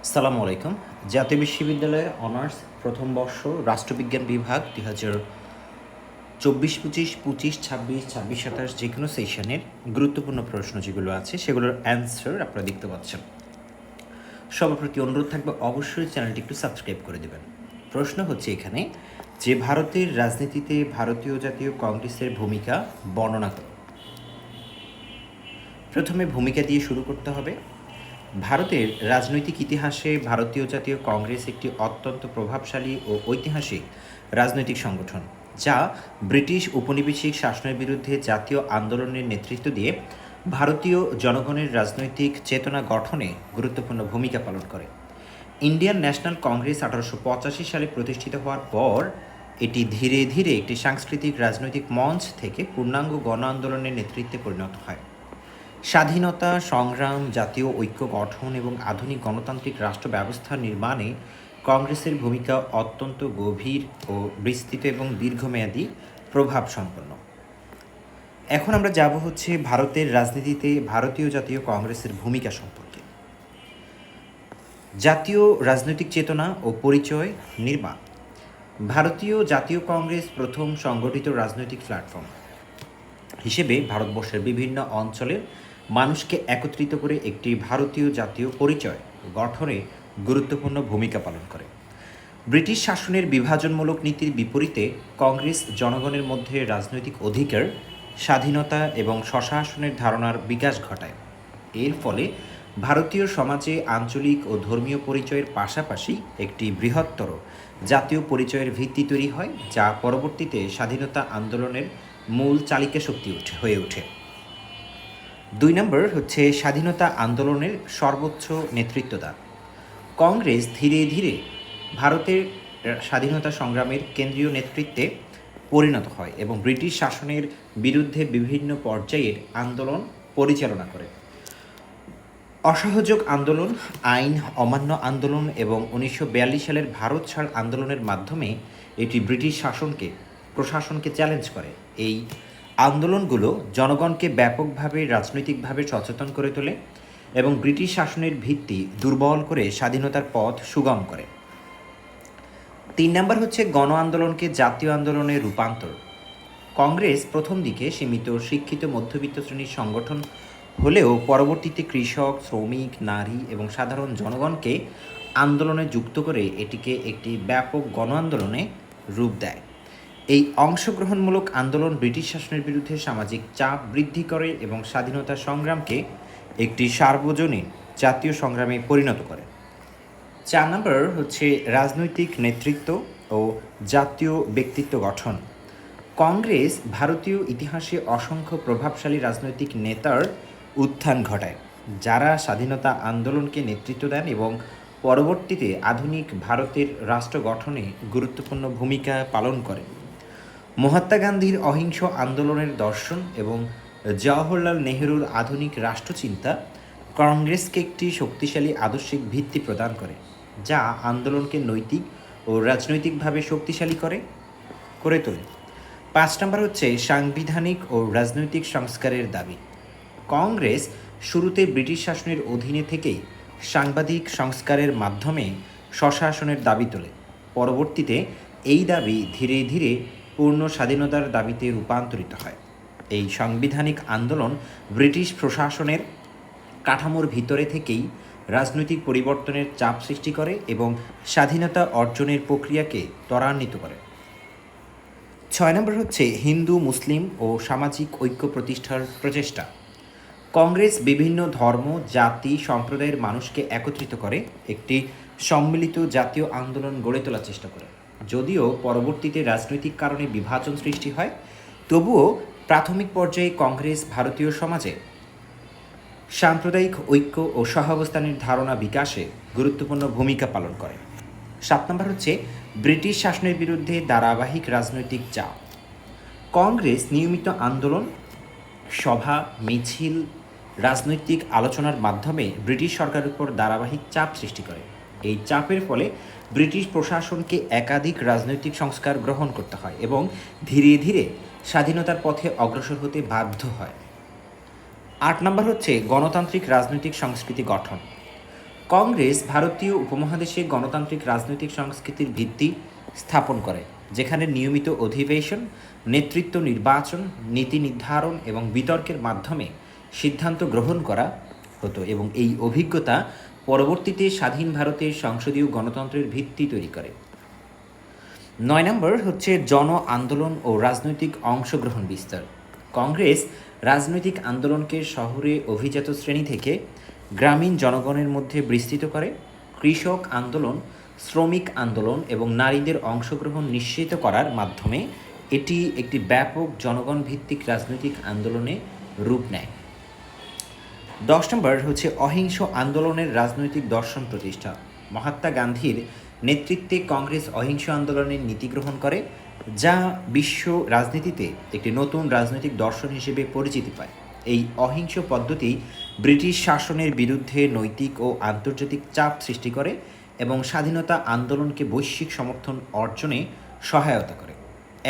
আসসালামু আলাইকুম। জাতীয় বিশ্ববিদ্যালয়ে অনার্স প্রথম বর্ষ রাষ্ট্রবিজ্ঞান বিভাগ ২০২৪-২৫, ২৫-২৬, ২৬-২৭ যে কোনো সেশনের গুরুত্বপূর্ণ প্রশ্ন যেগুলো আছে সেগুলোর অ্যান্সার আপনারা দেখতে পাচ্ছেন। সবার প্রতি অনুরোধ থাকবে অবশ্যই চ্যানেলটি একটু সাবস্ক্রাইব করে দেবেন। প্রশ্ন হচ্ছে এখানে যে ভারতের রাজনীতিতে ভারতীয় জাতীয় কংগ্রেসের ভূমিকা বর্ণনা করো। প্রথমে ভূমিকা দিয়ে শুরু করতে হবে। ভারতের রাজনৈতিক ইতিহাসে ভারতীয় জাতীয় কংগ্রেস একটি অত্যন্ত প্রভাবশালী ও ঐতিহাসিক রাজনৈতিক সংগঠন, যা ব্রিটিশ উপনিবেশিক শাসনের বিরুদ্ধে জাতীয় আন্দোলনের নেতৃত্ব দিয়ে ভারতীয় জনগণের রাজনৈতিক চেতনা গঠনে গুরুত্বপূর্ণ ভূমিকা পালন করে। ইন্ডিয়ান ন্যাশনাল কংগ্রেস 1885 সালে প্রতিষ্ঠিত হওয়ার পর এটি ধীরে ধীরে একটি সাংস্কৃতিক রাজনৈতিক মঞ্চ থেকে পূর্ণাঙ্গ গণ আন্দোলনের নেতৃত্বে পরিণত হয়। স্বাধীনতা সংগ্রাম, জাতীয় ঐক্য গঠন এবং আধুনিক গণতান্ত্রিক রাষ্ট্র ব্যবস্থা নির্মাণে কংগ্রেসের ভূমিকা অত্যন্ত গভীর ও বিস্তৃত এবং দীর্ঘমেয়াদী প্রভাব সম্পন্ন। এখন আমরা যাব হচ্ছে ভারতের রাজনীতিতে ভারতীয় জাতীয় কংগ্রেসের ভূমিকা সম্পর্কে। জাতীয় রাজনৈতিক চেতনা ও পরিচয় নির্মাণ। ভারতীয় জাতীয় কংগ্রেস প্রথম সংগঠিত রাজনৈতিক প্ল্যাটফর্ম হিসেবে ভারতবর্ষের বিভিন্ন অঞ্চলের মানুষকে একত্রিত করে একটি ভারতীয় জাতীয় পরিচয় গঠনে গুরুত্বপূর্ণ ভূমিকা পালন করে। ব্রিটিশ শাসনের বিভাজনমূলক নীতির বিপরীতে কংগ্রেস জনগণের মধ্যে রাজনৈতিক অধিকার, স্বাধীনতা এবং স্বশাসনের ধারণার বিকাশ ঘটায়। এর ফলে ভারতীয় সমাজে আঞ্চলিক ও ধর্মীয় পরিচয়ের পাশাপাশি একটি বৃহত্তর জাতীয় পরিচয়ের ভিত্তি তৈরি হয়, যা পরবর্তীতে স্বাধীনতা আন্দোলনের মূল চালিকা শক্তি হয়ে ওঠে। 2 নম্বর হচ্ছে স্বাধীনতা আন্দোলনের সর্বোচ্চ নেতৃত্বদান। কংগ্রেস ধীরে ধীরে ভারতের স্বাধীনতা সংগ্রামের কেন্দ্রীয় নেতৃত্বে পরিণত হয় এবং ব্রিটিশ শাসনের বিরুদ্ধে বিভিন্ন পর্যায়ের আন্দোলন পরিচালনা করে। অসহযোগ আন্দোলন, আইন অমান্য আন্দোলন এবং 1942 সালের ভারত ছাড় আন্দোলনের মাধ্যমে এটি ব্রিটিশ প্রশাসনকে চ্যালেঞ্জ করে। এই আন্দোলনগুলো জনগণকে ব্যাপকভাবে রাজনৈতিকভাবে সচেতন করে তোলে এবং ব্রিটিশ শাসনের ভিত্তি দুর্বল করে স্বাধীনতার পথ সুগম করে। 3 নম্বর হচ্ছে গণ আন্দোলনকে জাতীয় আন্দোলনে রূপান্তর। কংগ্রেস প্রথম দিকে সীমিত শিক্ষিত মধ্যবিত্ত শ্রেণীর সংগঠন হলেও পরবর্তীতে কৃষক, শ্রমিক, নারী এবং সাধারণ জনগণকে আন্দোলনে যুক্ত করে এটিকে একটি ব্যাপক গণ আন্দোলনে রূপ দেয়। এই অংশগ্রহণমূলক আন্দোলন ব্রিটিশ শাসনের বিরুদ্ধে সামাজিক চাপ বৃদ্ধি করে এবং স্বাধীনতা সংগ্রামকে একটি সার্বজনীন জাতীয় সংগ্রামে পরিণত করে। 4 নম্বর হচ্ছে রাজনৈতিক নেতৃত্ব ও জাতীয় ব্যক্তিত্ব গঠন। কংগ্রেস ভারতীয় ইতিহাসে অসংখ্য প্রভাবশালী রাজনৈতিক নেতার উত্থান ঘটায়, যারা স্বাধীনতা আন্দোলনকে নেতৃত্ব দেন এবং পরবর্তীতে আধুনিক ভারতের রাষ্ট্র গঠনে গুরুত্বপূর্ণ ভূমিকা পালন করেন। মহাত্মা গান্ধীর অহিংস আন্দোলনের দর্শন এবং জওহরলাল নেহরুর আধুনিক রাষ্ট্রচিন্তা কংগ্রেসকে একটি শক্তিশালী আদর্শিক ভিত্তি প্রদান করে, যা আন্দোলনকে নৈতিক ও রাজনৈতিকভাবে শক্তিশালী করে তোলে। 5 নম্বর হচ্ছে সাংবিধানিক ও রাজনৈতিক সংস্কারের দাবি। কংগ্রেস শুরুতে ব্রিটিশ শাসনের অধীনে থেকেই সাংবিধানিক সংস্কারের মাধ্যমে স্বশাসনের দাবি তোলে। পরবর্তীতে এই দাবি ধীরে ধীরে পূর্ণ স্বাধীনতার দাবিতে রূপান্তরিত হয়। এই সাংবিধানিক আন্দোলন ব্রিটিশ প্রশাসনের কাঠামোর ভিতরে থেকেই রাজনৈতিক পরিবর্তনের চাপ সৃষ্টি করে এবং স্বাধীনতা অর্জনের প্রক্রিয়াকে ত্বরান্বিত করে। 6 নম্বর হচ্ছে হিন্দু, মুসলিম ও সামাজিক ঐক্য প্রতিষ্ঠার প্রচেষ্টা। কংগ্রেস বিভিন্ন ধর্ম, জাতি, সম্প্রদায়ের মানুষকে একত্রিত করে একটি সম্মিলিত জাতীয় আন্দোলন গড়ে তোলার চেষ্টা করে। যদিও পরবর্তীতে রাজনৈতিক কারণে বিভাজন সৃষ্টি হয়, তবুও প্রাথমিক পর্যায়ে কংগ্রেস ভারতীয় সমাজে সাম্প্রদায়িক ঐক্য ও সহাবস্থানের ধারণা বিকাশে গুরুত্বপূর্ণ ভূমিকা পালন করে। 7 নম্বর হচ্ছে ব্রিটিশ শাসনের বিরুদ্ধে ধারাবাহিক রাজনৈতিক চাপ। কংগ্রেস নিয়মিত আন্দোলন, সভা, মিছিল, রাজনৈতিক আলোচনার মাধ্যমে ব্রিটিশ সরকারের উপর ধারাবাহিক চাপ সৃষ্টি করে। এই চাপের ফলে ব্রিটিশ প্রশাসনকে একাধিক রাজনৈতিক সংস্কার গ্রহণ করতে হয় এবং ধীরে ধীরে স্বাধীনতার পথে অগ্রসর হতে বাধ্য হয়। 8 নম্বর হচ্ছে গণতান্ত্রিক রাজনৈতিক সংস্কৃতি গঠন। কংগ্রেস ভারতীয় উপমহাদেশে গণতান্ত্রিক রাজনৈতিক সংস্কৃতির ভিত্তি স্থাপন করে, যেখানে নিয়মিত অধিবেশন, নেতৃত্ব নির্বাচন, নীতি নির্ধারণ এবং বিতর্কের মাধ্যমে সিদ্ধান্ত গ্রহণ করা হতো, এবং এই অভিজ্ঞতা পরবর্তীতে স্বাধীন ভারতের সংসদীয় গণতন্ত্রের ভিত্তি তৈরি করে। 9 নম্বর হচ্ছে জন আন্দোলন ও রাজনৈতিক অংশগ্রহণ বিস্তার। কংগ্রেস রাজনৈতিক আন্দোলনকে শহরে অভিজাত শ্রেণী থেকে গ্রামীণ জনগণের মধ্যে বিস্তৃত করে। কৃষক আন্দোলন, শ্রমিক আন্দোলন এবং নারীদের অংশগ্রহণ নিশ্চিত করার মাধ্যমে এটি একটি ব্যাপক জনগণ ভিত্তিক রাজনৈতিক আন্দোলনে রূপ নেয়। 10 নম্বর হচ্ছে অহিংস আন্দোলনের রাজনৈতিক দর্শন প্রতিষ্ঠা। মহাত্মা গান্ধীর নেতৃত্বে কংগ্রেস অহিংস আন্দোলনের নীতি গ্রহণ করে, যা বিশ্ব রাজনীতিতে একটি নতুন রাজনৈতিক দর্শন হিসেবে পরিচিতি পায়। এই অহিংস পদ্ধতি ব্রিটিশ শাসনের বিরুদ্ধে নৈতিক ও আন্তর্জাতিক চাপ সৃষ্টি করে এবং স্বাধীনতা আন্দোলনকে বৈশ্বিক সমর্থন অর্জনে সহায়তা করে।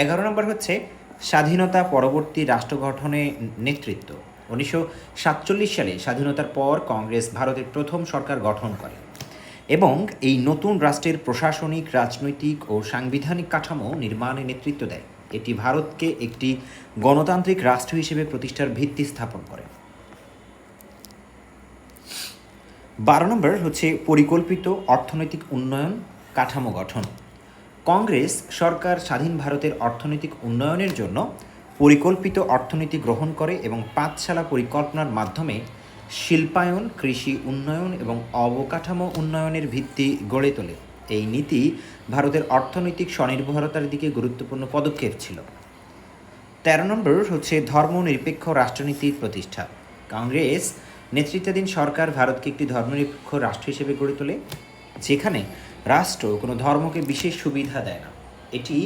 11 নম্বর হচ্ছে স্বাধীনতা পরবর্তী রাষ্ট্র গঠনে নেতৃত্ব। 1947 সালে স্বাধীনতার পর কংগ্রেস ভারতের প্রথম সরকার গঠন করে এবং এই নতুন রাষ্ট্রের প্রশাসনিক, রাজনৈতিক ও সাংবিধানিক কাঠামো নির্মাণে নেতৃত্ব দেয়। এটি ভারতকে একটি গণতান্ত্রিক রাষ্ট্র হিসেবে প্রতিষ্ঠার ভিত্তি স্থাপন করে। 12 নম্বর হচ্ছে পরিকল্পিত অর্থনৈতিক উন্নয়ন কাঠামো গঠন। কংগ্রেস সরকার স্বাধীন ভারতের অর্থনৈতিক উন্নয়নের জন্য পরিকল্পিত অর্থনীতি গ্রহণ করে এবং পাঁচশালা পরিকল্পনার মাধ্যমে শিল্পায়ন, কৃষি উন্নয়ন এবং অবকাঠামো উন্নয়নের ভিত্তি গড়ে তোলে। এই নীতি ভারতের অর্থনৈতিক স্বনির্ভরতার দিকে গুরুত্বপূর্ণ পদক্ষেপ ছিল। 13 নম্বর হচ্ছে ধর্মনিরপেক্ষ রাষ্ট্রনীতির প্রতিষ্ঠা। কংগ্রেস নেতৃত্বাধীন সরকার ভারতকে একটি ধর্মনিরপেক্ষ রাষ্ট্র হিসেবে গড়ে তোলে, যেখানে রাষ্ট্র কোনো ধর্মকে বিশেষ সুবিধা দেয় না। এটি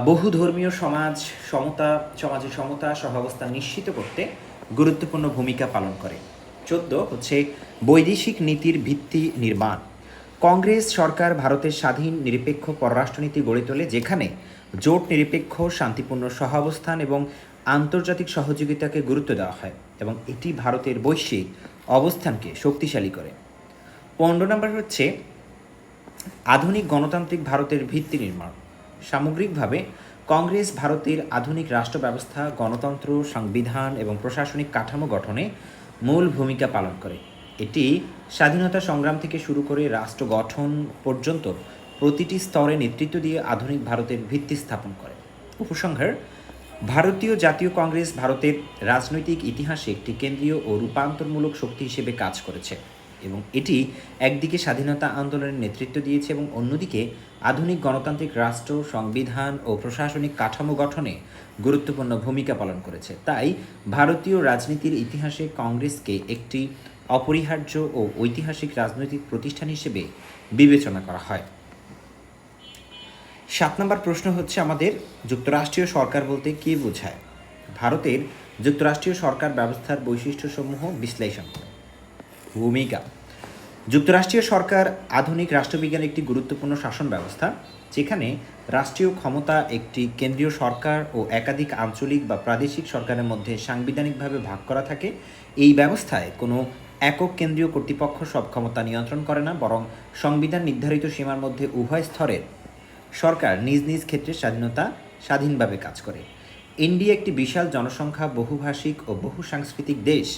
বহুধর্মীয় সমাজে সমতা সহাবস্থান নিশ্চিত করতে গুরুত্বপূর্ণ ভূমিকা পালন করে। 14 হচ্ছে বৈদেশিক নীতির ভিত্তি নির্মাণ। কংগ্রেস সরকার ভারতের স্বাধীন নিরপেক্ষ পররাষ্ট্রনীতি গড়ে তোলে, যেখানে জোট নিরপেক্ষ, শান্তিপূর্ণ সহাবস্থান এবং আন্তর্জাতিক সহযোগিতাকে গুরুত্ব দেওয়া হয় এবং এটি ভারতের বৈশ্বিক অবস্থানকে শক্তিশালী করে। 15 নম্বর হচ্ছে আধুনিক গণতান্ত্রিক ভারতের ভিত্তি নির্মাণ। সামগ্রিকভাবে কংগ্রেস ভারতের আধুনিক রাষ্ট্র ব্যবস্থা, গণতন্ত্র, সংবিধান এবং প্রশাসনিক কাঠামো গঠনে মূল ভূমিকা পালন করে। এটি স্বাধীনতা সংগ্রাম থেকে শুরু করে রাষ্ট্র গঠন পর্যন্ত প্রতিটি স্তরে নেতৃত্ব দিয়ে আধুনিক ভারতের ভিত্তি স্থাপন করে। উপসংহার: ভারতীয় জাতীয় কংগ্রেস ভারতের রাজনৈতিক ইতিহাসে একটি কেন্দ্রীয় ও রূপান্তরমূলক শক্তি হিসেবে কাজ করেছে এবং এটি একদিকে স্বাধীনতা আন্দোলনের নেতৃত্ব দিয়েছে এবং অন্যদিকে আধুনিক গণতান্ত্রিক রাষ্ট্র, সংবিধান ও প্রশাসনিক কাঠামো গঠনে গুরুত্বপূর্ণ ভূমিকা পালন করেছে। তাই ভারতীয় রাজনীতির ইতিহাসে কংগ্রেসকে একটি অপরিহার্য ও ঐতিহাসিক রাজনৈতিক প্রতিষ্ঠান হিসেবে বিবেচনা করা হয়। 7 নম্বর প্রশ্ন হচ্ছে আমাদের, যুক্তরাষ্ট্রীয় সরকার বলতে কী বোঝায়? ভারতের যুক্তরাষ্ট্রীয় সরকার ব্যবস্থার বৈশিষ্ট্যসমূহ বিশ্লেষণ করে। ভূমিকা: যুক্তরাষ্ট্রীয় সরকার আধুনিক রাষ্ট্রবিজ্ঞানের একটি গুরুত্বপূর্ণ শাসন ব্যবস্থা, যেখানে রাষ্ট্রীয় ক্ষমতা একটি কেন্দ্রীয় সরকার ও একাধিক আঞ্চলিক বা প্রাদেশিক সরকারের মধ্যে সাংবিধানিকভাবে ভাগ করা থাকে। এই ব্যবস্থায় কোনো একক কেন্দ্রীয় কর্তৃপক্ষ সব ক্ষমতা নিয়ন্ত্রণ করে না, বরং সংবিধান নির্ধারিত সীমার মধ্যে উভয় স্তরের সরকার নিজ নিজ ক্ষেত্রে স্বাধীনভাবে কাজ করে। ইন্ডিয়া একটি বিশাল জনসংখ্যা, বহুভাষিক ও বহুসাংস্কৃতিক দেশ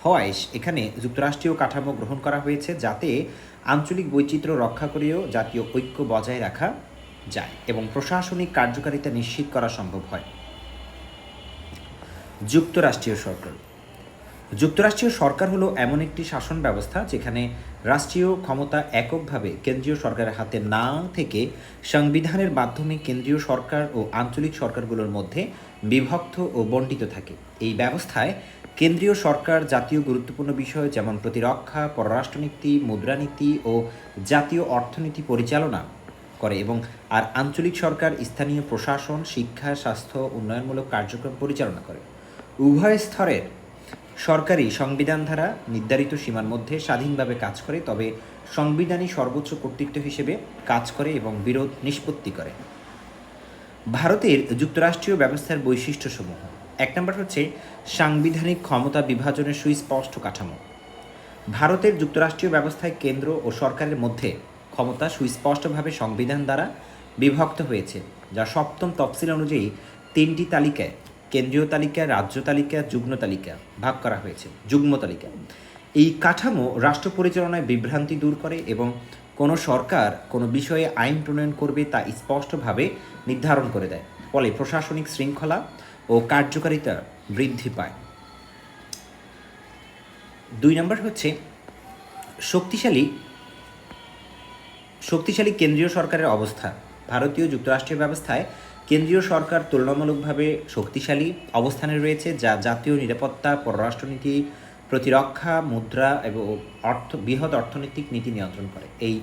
হওয়ায় এখানে যুক্তরাষ্ট্রীয় কাঠামো গ্রহণ করা হয়েছে, যাতে আঞ্চলিক বৈচিত্র্য রক্ষা করেও জাতীয় ঐক্য বজায় রাখা যায় এবং প্রশাসনিক কার্যকারিতা নিশ্চিত করা সম্ভব হয়। যুক্তরাষ্ট্রীয় সরকার: যুক্তরাষ্ট্রীয় সরকার হলো এমন একটি শাসন ব্যবস্থা যেখানে রাষ্ট্রীয় ক্ষমতা এককভাবে কেন্দ্রীয় সরকারের হাতে না থেকে সংবিধানের মাধ্যমে কেন্দ্রীয় সরকার ও আঞ্চলিক সরকারগুলোর মধ্যে বিভক্ত ও বণ্টিত থাকে। এই ব্যবস্থায় কেন্দ্রীয় সরকার জাতীয় গুরুত্বপূর্ণ বিষয় যেমন প্রতিরক্ষা, পররাষ্ট্রনীতি, মুদ্রানীতি ও জাতীয় অর্থনীতি পরিচালনা করে এবং আঞ্চলিক সরকার স্থানীয় প্রশাসন, শিক্ষা, স্বাস্থ্য, উন্নয়নমূলক কার্যক্রম পরিচালনা করে। উভয় স্তরের সরকারই সংবিধান দ্বারা নির্ধারিত সীমার মধ্যে স্বাধীনভাবে কাজ করে, তবে সংবিধানই সর্বোচ্চ কর্তৃত্ব হিসেবে কাজ করে এবং বিরোধ নিষ্পত্তি করে। ভারতের যুক্তরাষ্ট্রীয় ব্যবস্থার বৈশিষ্ট্যসমূহ: 1 নম্বর হচ্ছে সাংবিধানিক ক্ষমতা বিভাজনের সুস্পষ্ট কাঠামো। ভারতের যুক্তরাষ্ট্রীয় ব্যবস্থায় কেন্দ্র ও সরকারের মধ্যে ক্ষমতা সুস্পষ্টভাবে সংবিধান দ্বারা বিভক্ত হয়েছে, যা সপ্তম তফসিল অনুযায়ী তিনটি তালিকায় কেন্দ্রীয় তালিকা, রাজ্য তালিকা, যুগ্ম তালিকা ভাগ করা হয়েছে। যুগ্ম তালিকা এই কাঠামো রাষ্ট্র পরিচালনায় বিভ্রান্তি দূর করে এবং কোনো সরকার কোনো বিষয়ে আইন প্রণয়ন করবে তা স্পষ্টভাবে নির্ধারণ করে দেয়, ফলে প্রশাসনিক শৃঙ্খলা ও কার্যকারিতা বৃদ্ধি পায়। 2 নম্বর হচ্ছে শক্তিশালী কেন্দ্রীয় সরকারের অবস্থা। ভারতীয় যুক্তরাষ্ট্রীয় ব্যবস্থায় কেন্দ্রীয় সরকার তুলনামূলকভাবে শক্তিশালী অবস্থানে রয়েছে, যা জাতীয় নিরাপত্তা, পররাষ্ট্রনীতি, প্রতিরক্ষা, মুদ্রা এবং বৃহৎ অর্থনৈতিক নীতি নিয়ন্ত্রণ করে। এই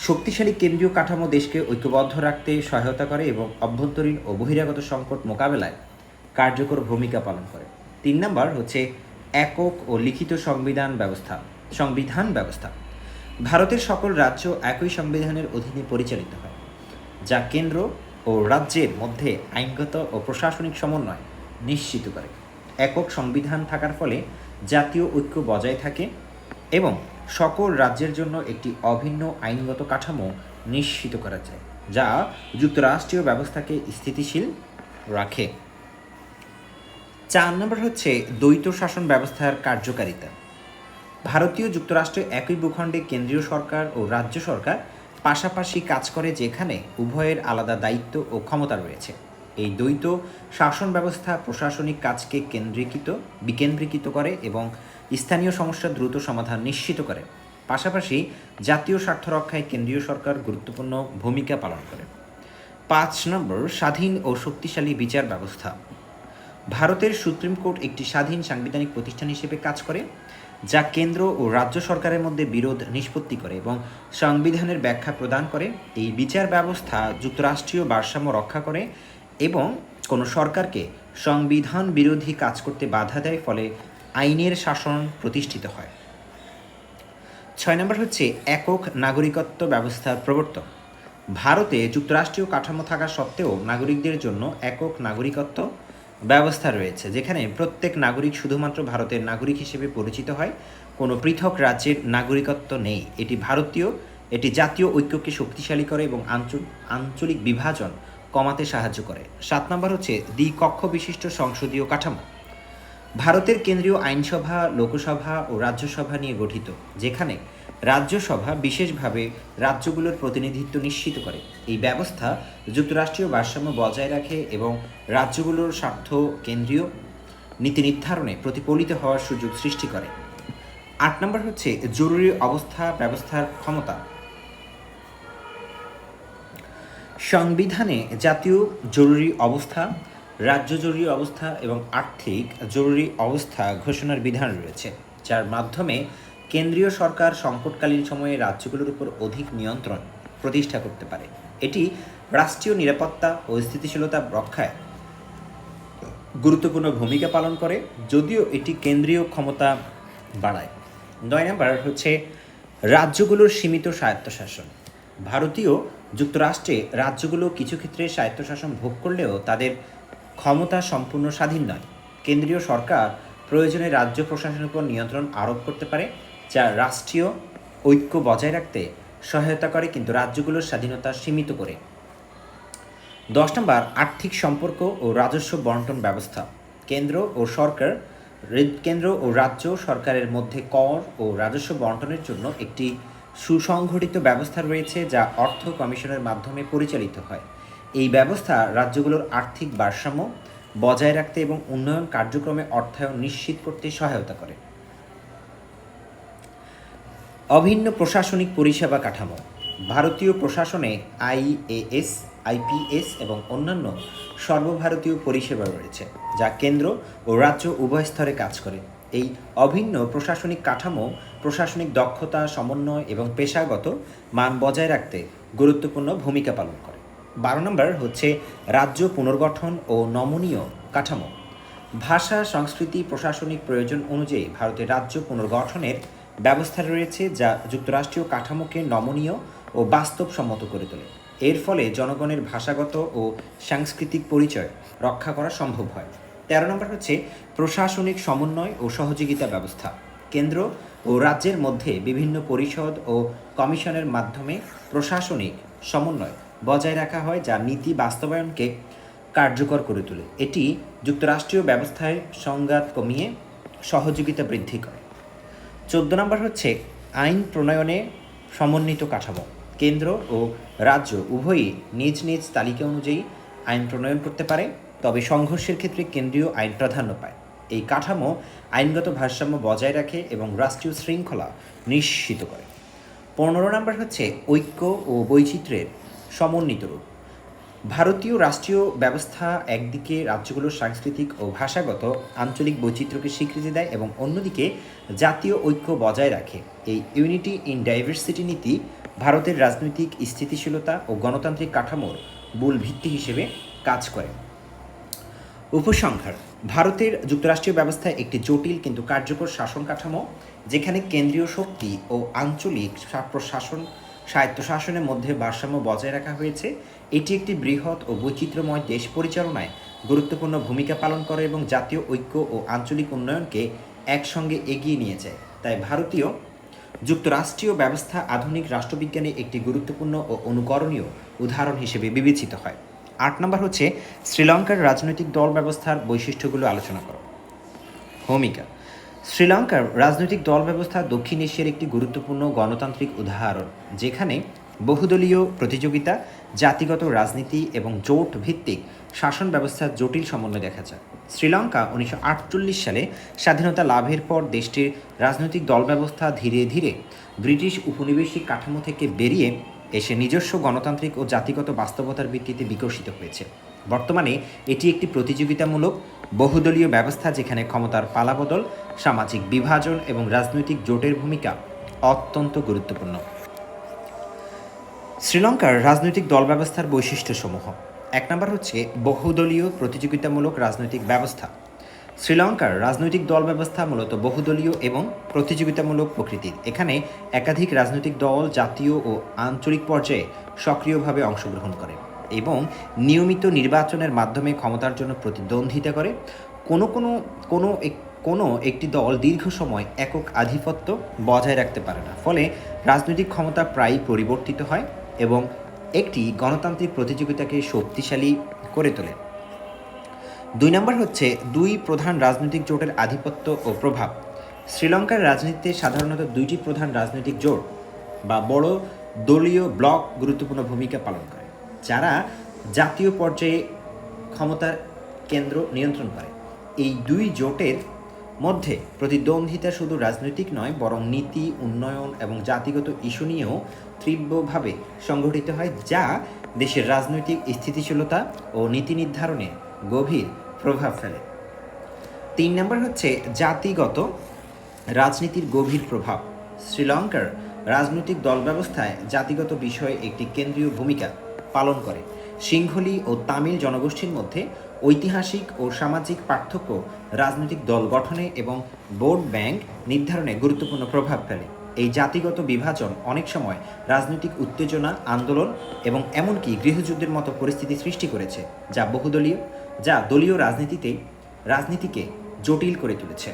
শক্তিশালী কেন্দ্রীয় কাঠামো দেশকে ঐক্যবদ্ধ রাখতে সহায়তা করে এবং অভ্যন্তরীণ ও বহিরাগত সংকট মোকাবেলায় কার্যকর ভূমিকা পালন করে। 3 নম্বর হচ্ছে একক ও লিখিত সংবিধান ব্যবস্থা। ভারতের সকল রাজ্য একই সংবিধানের অধীনে পরিচালিত হয়, যা কেন্দ্র ও রাজ্যের মধ্যে আইনগত ও প্রশাসনিক সমন্বয় নিশ্চিত করে। একক সংবিধান থাকার ফলে জাতীয় ঐক্য বজায় থাকে এবং সকল রাজ্যের জন্য একটি অভিন্ন আইনগত কাঠামো নিশ্চিত করা যায়, যা যুক্তরাষ্ট্রীয় ব্যবস্থাকে স্থিতিশীল রাখে। 4 নম্বর হচ্ছে দ্বৈত শাসন ব্যবস্থার কার্যকারিতা। ভারতীয় যুক্তরাষ্ট্রে একই ভূখণ্ডে কেন্দ্রীয় সরকার ও রাজ্য সরকার পাশাপাশি কাজ করে, যেখানে উভয়ের আলাদা দায়িত্ব ও ক্ষমতা রয়েছে। এই দ্বৈত শাসন ব্যবস্থা প্রশাসনিক কাজকে বিকেন্দ্রীকৃত করে এবং স্থানীয় সমস্যার দ্রুত সমাধান নিশ্চিত করে। পাশাপাশি জাতীয় স্বার্থ রক্ষায় কেন্দ্রীয় সরকার গুরুত্বপূর্ণ ভূমিকা পালন করে। 5 নম্বর স্বাধীন ও শক্তিশালী বিচার ব্যবস্থা। ভারতের সুপ্রিম কোর্ট একটি স্বাধীন সাংবিধানিক প্রতিষ্ঠান হিসেবে কাজ করে, যা কেন্দ্র ও রাজ্য সরকারের মধ্যে বিরোধ নিষ্পত্তি করে এবং সংবিধানের ব্যাখ্যা প্রদান করে। এই বিচার ব্যবস্থা যুক্তরাষ্ট্রীয় ভারসাম্য রক্ষা করে এবং কোনো সরকারকে সংবিধান বিরোধী কাজ করতে বাধা দেয়, ফলে আইনের শাসন প্রতিষ্ঠিত হয়। 6 নম্বর হচ্ছে একক নাগরিকত্ব ব্যবস্থার প্রবর্তন। ভারতে যুক্তরাষ্ট্রীয় কাঠামো থাকা সত্ত্বেও নাগরিকদের জন্য একক নাগরিকত্ব ব্যবস্থা রয়েছে, যেখানে প্রত্যেক নাগরিক শুধুমাত্র ভারতের নাগরিক হিসেবে পরিচিত হয়। কোনো পৃথক রাজ্যের নাগরিকত্ব নেই। এটি জাতীয় ঐক্যকে শক্তিশালী করে এবং আঞ্চলিক বিভাজন কমাতে সাহায্য করে। 7 নম্বর হচ্ছে দ্বিকক্ষ বিশিষ্ট সংসদীয় কাঠামো। ভারতের কেন্দ্রীয় আইনসভা, লোকসভা ও রাজ্যসভা নিয়ে গঠিত, যেখানে রাজ্যসভা বিশেষভাবে রাজ্যগুলোর প্রতিনিধিত্ব নিশ্চিত করে। এই ব্যবস্থা যুক্তরাষ্ট্রীয় ভারসাম্য বজায় রাখে এবং রাজ্যগুলোর স্বার্থ কেন্দ্রীয় নীতি নির্ধারণে প্রতিফলিত হওয়ার সুযোগ সৃষ্টি করে। 8 নম্বর হচ্ছে জরুরি অবস্থা ব্যবস্থার ক্ষমতা। সংবিধানে জাতীয় জরুরি অবস্থা, রাজ্য জরুরি অবস্থা এবং আর্থিক জরুরি অবস্থা ঘোষণার বিধান রয়েছে, যার মাধ্যমে কেন্দ্রীয় সরকার সংকটকালীন সময়ে রাজ্যগুলোর উপর অধিক নিয়ন্ত্রণ প্রতিষ্ঠা করতে পারে। এটি রাষ্ট্রীয় নিরাপত্তা ও স্থিতিশীলতা রক্ষায় গুরুত্বপূর্ণ ভূমিকা পালন করে, যদিও এটি কেন্দ্রীয় ক্ষমতা বাড়ায়। 9 নম্বর হচ্ছে রাজ্যগুলোর সীমিত স্বায়ত্তশাসন। ভারতীয় যুক্তরাষ্ট্রে রাজ্যগুলো কিছু ক্ষেত্রে স্বায়ত্তশাসন ভোগ করলেও তাদের ক্ষমতা সম্পূর্ণ স্বাধীন নয়। কেন্দ্রীয় সরকার প্রয়োজনে রাজ্য প্রশাসনের উপর নিয়ন্ত্রণ আরোপ করতে পারে, যা রাষ্ট্রীয় ঐক্য বজায় রাখতে সহায়তা করে, কিন্তু রাজ্যগুলোর স্বাধীনতা সীমিত করে। 10 নম্বর আর্থিক সম্পর্ক ও রাজস্ব বন্টন ব্যবস্থা। কেন্দ্র ও রাজ্য সরকারের মধ্যে কর ও রাজস্ব বন্টনের জন্য একটি সুসংগঠিত ব্যবস্থা রয়েছে, যা অর্থ কমিশনের মাধ্যমে পরিচালিত হয়। এই ব্যবস্থা রাজ্যগুলোর আর্থিক ভারসাম্য বজায় রাখতে এবং উন্নয়ন কার্যক্রমে অর্থায়ন নিশ্চিত করতে সহায়তা করে। অভিন্ন প্রশাসনিক পরিষেবা কাঠামো। ভারতীয় প্রশাসনে আইএএস, আইপিএস এবং অন্যান্য সর্বভারতীয় পরিষেবা রয়েছে, যা কেন্দ্র ও রাজ্য উভয় স্তরে কাজ করে। এই অভিন্ন প্রশাসনিক কাঠামো প্রশাসনিক দক্ষতা, সমন্বয় এবং পেশাগত মান বজায় রাখতে গুরুত্বপূর্ণ ভূমিকা পালন করে। 12 নম্বর হচ্ছে রাজ্য পুনর্গঠন ও নমনীয় কাঠামো। ভাষা, সংস্কৃতি, প্রশাসনিক প্রয়োজন অনুযায়ী ভারতের রাজ্য পুনর্গঠনের ব্যবস্থা রয়েছে, যা যুক্তরাষ্ট্রীয় কাঠামোকে নমনীয় ও বাস্তবসম্মত করে তোলে। এর ফলে জনগণের ভাষাগত ও সাংস্কৃতিক পরিচয় রক্ষা করা সম্ভব হয়। 13 নম্বর হচ্ছে প্রশাসনিক সমন্বয় ও সহযোগিতা ব্যবস্থা। কেন্দ্র ও রাজ্যের মধ্যে বিভিন্ন পরিষদ ও কমিশনের মাধ্যমে প্রশাসনিক সমন্বয় বজায় রাখা হয়, যা নীতি বাস্তবায়নকে কার্যকর করে তোলে। এটি যুক্তরাষ্ট্রীয় ব্যবস্থায় সংঘাত কমিয়ে সহযোগিতা বৃদ্ধি করে। 14 নম্বর হচ্ছে আইন প্রণয়নে সমন্বিত কাঠামো। কেন্দ্র ও রাজ্য উভয়ই নিজ নিজ তালিকা অনুযায়ী আইন প্রণয়ন করতে পারে, তবে সংঘর্ষের ক্ষেত্রে কেন্দ্রীয় আইন প্রাধান্য পায়। এই কাঠামো আইনগত ভারসাম্য বজায় রাখে এবং রাষ্ট্রীয় শৃঙ্খলা নিশ্চিত করে। 15 নম্বর হচ্ছে ঐক্য ও বৈচিত্র্যের সমন্বিত রূপ। ভারতীয় রাষ্ট্রীয় ব্যবস্থা একদিকে রাজ্যগুলোর সাংস্কৃতিক ও ভাষাগত আঞ্চলিক বৈচিত্র্যকে স্বীকৃতি দেয় এবং অন্যদিকে জাতীয় ঐক্য বজায় রাখে। এই ইউনিটি ইন ডাইভার্সিটি নীতি ভারতের রাজনৈতিক স্থিতিশীলতা ও গণতান্ত্রিক কাঠামোর মূল ভিত্তি হিসেবে কাজ করে। উপসংহার: ভারতের যুক্তরাষ্ট্রীয় ব্যবস্থা একটি জটিল কিন্তু কার্যকর শাসন কাঠামো, যেখানে কেন্দ্রীয় শক্তি ও আঞ্চলিক প্রশাসন স্বায়ত্তশাসনের মধ্যে ভারসাম্য বজায় রাখা হয়েছে। এটি একটি বৃহৎ ও বৈচিত্র্যময় দেশ পরিচালনায় গুরুত্বপূর্ণ ভূমিকা পালন করে এবং জাতীয় ঐক্য ও আঞ্চলিক উন্নয়নকে একসঙ্গে এগিয়ে নিয়ে যায়। তাই ভারতীয় যুক্তরাষ্ট্রীয় ব্যবস্থা আধুনিক রাষ্ট্রবিজ্ঞানে একটি গুরুত্বপূর্ণ ও অনুকরণীয় উদাহরণ হিসেবে বিবেচিত হয়। 8 নম্বর হচ্ছে শ্রীলঙ্কার রাজনৈতিক দল ব্যবস্থার বৈশিষ্ট্যগুলো আলোচনা করো। ভূমিকা: শ্রীলঙ্কার রাজনৈতিক দল ব্যবস্থা দক্ষিণ এশিয়ার একটি গুরুত্বপূর্ণ গণতান্ত্রিক উদাহরণ, যেখানে বহুদলীয় প্রতিযোগিতা, জাতিগত রাজনীতি এবং জোট ভিত্তিক শাসন ব্যবস্থার জটিল সমন্বয় দেখা যায়। শ্রীলঙ্কা 1948 সালে স্বাধীনতা লাভের পর দেশটির রাজনৈতিক দল ব্যবস্থা ধীরে ধীরে ব্রিটিশ উপনিবেশিক কাঠামো থেকে বেরিয়ে এসে নিজস্ব গণতান্ত্রিক ও জাতিগত বাস্তবতার ভিত্তিতে বিকশিত হয়েছে। বর্তমানে এটি একটি প্রতিযোগিতামূলক বহুদলীয় ব্যবস্থা, যেখানে ক্ষমতার পালাবদল, সামাজিক বিভাজন এবং রাজনৈতিক জোটের ভূমিকা অত্যন্ত গুরুত্বপূর্ণ। শ্রীলঙ্কার রাজনৈতিক দল ব্যবস্থার বৈশিষ্ট্যসমূহ। 1 নম্বর হচ্ছে বহুদলীয় প্রতিযোগিতামূলক রাজনৈতিক ব্যবস্থা। শ্রীলঙ্কার রাজনৈতিক দল ব্যবস্থা মূলত বহুদলীয় এবং প্রতিযোগিতামূলক প্রকৃতির। এখানে একাধিক রাজনৈতিক দল জাতীয় ও আঞ্চলিক পর্যায়ে সক্রিয়ভাবে অংশগ্রহণ করে এবং নিয়মিত নির্বাচনের মাধ্যমে ক্ষমতার জন্য প্রতিদ্বন্দ্বিতা করে। কোনো একটি দল দীর্ঘ সময় একক আধিপত্য বজায় রাখতে পারে না, ফলে রাজনৈতিক ক্ষমতা প্রায়ই পরিবর্তিত হয় এবং একটি গণতান্ত্রিক প্রতিযোগিতাকে শক্তিশালী করে তোলে। 2 নম্বর হচ্ছে দুই প্রধান রাজনৈতিক জোটের আধিপত্য ও প্রভাব। শ্রীলঙ্কার রাজনীতিতে সাধারণত দুইটি প্রধান রাজনৈতিক জোট বা বড় দলীয় ব্লক গুরুত্বপূর্ণ ভূমিকা পালন করে, যারা জাতীয় পর্যায়ে ক্ষমতার কেন্দ্র নিয়ন্ত্রণ করে। এই দুই জোটের মধ্যে প্রতিদ্বন্দ্বিতা শুধু রাজনৈতিক নয়, বরং নীতি, উন্নয়ন এবং জাতিগত ইস্যু নিয়েও তীব্রভাবে সংগঠিত হয়, যা দেশের রাজনৈতিক স্থিতিশীলতা ও নীতি নির্ধারণে গভীর প্রভাব ফেলে। 3 নম্বর হচ্ছে জাতিগত রাজনীতির গভীর প্রভাব। শ্রীলঙ্কার রাজনৈতিক দল ব্যবস্থায় জাতিগত বিষয়ে একটি কেন্দ্রীয় ভূমিকা পালন করে। সিংহলি ও তামিল জনগোষ্ঠীর মধ্যে ঐতিহাসিক ও সামাজিক পার্থক্য রাজনৈতিক দল গঠনে এবং ভোট ব্যাংক নির্ধারণে গুরুত্বপূর্ণ প্রভাব ফেলে। এই জাতিগত বিভাজন অনেক সময় রাজনৈতিক উত্তেজনা, আন্দোলন এবং এমনকি গৃহযুদ্ধের মতো পরিস্থিতি সৃষ্টি করেছে, যা দলীয় রাজনীতিকে জটিল করে তুলেছে।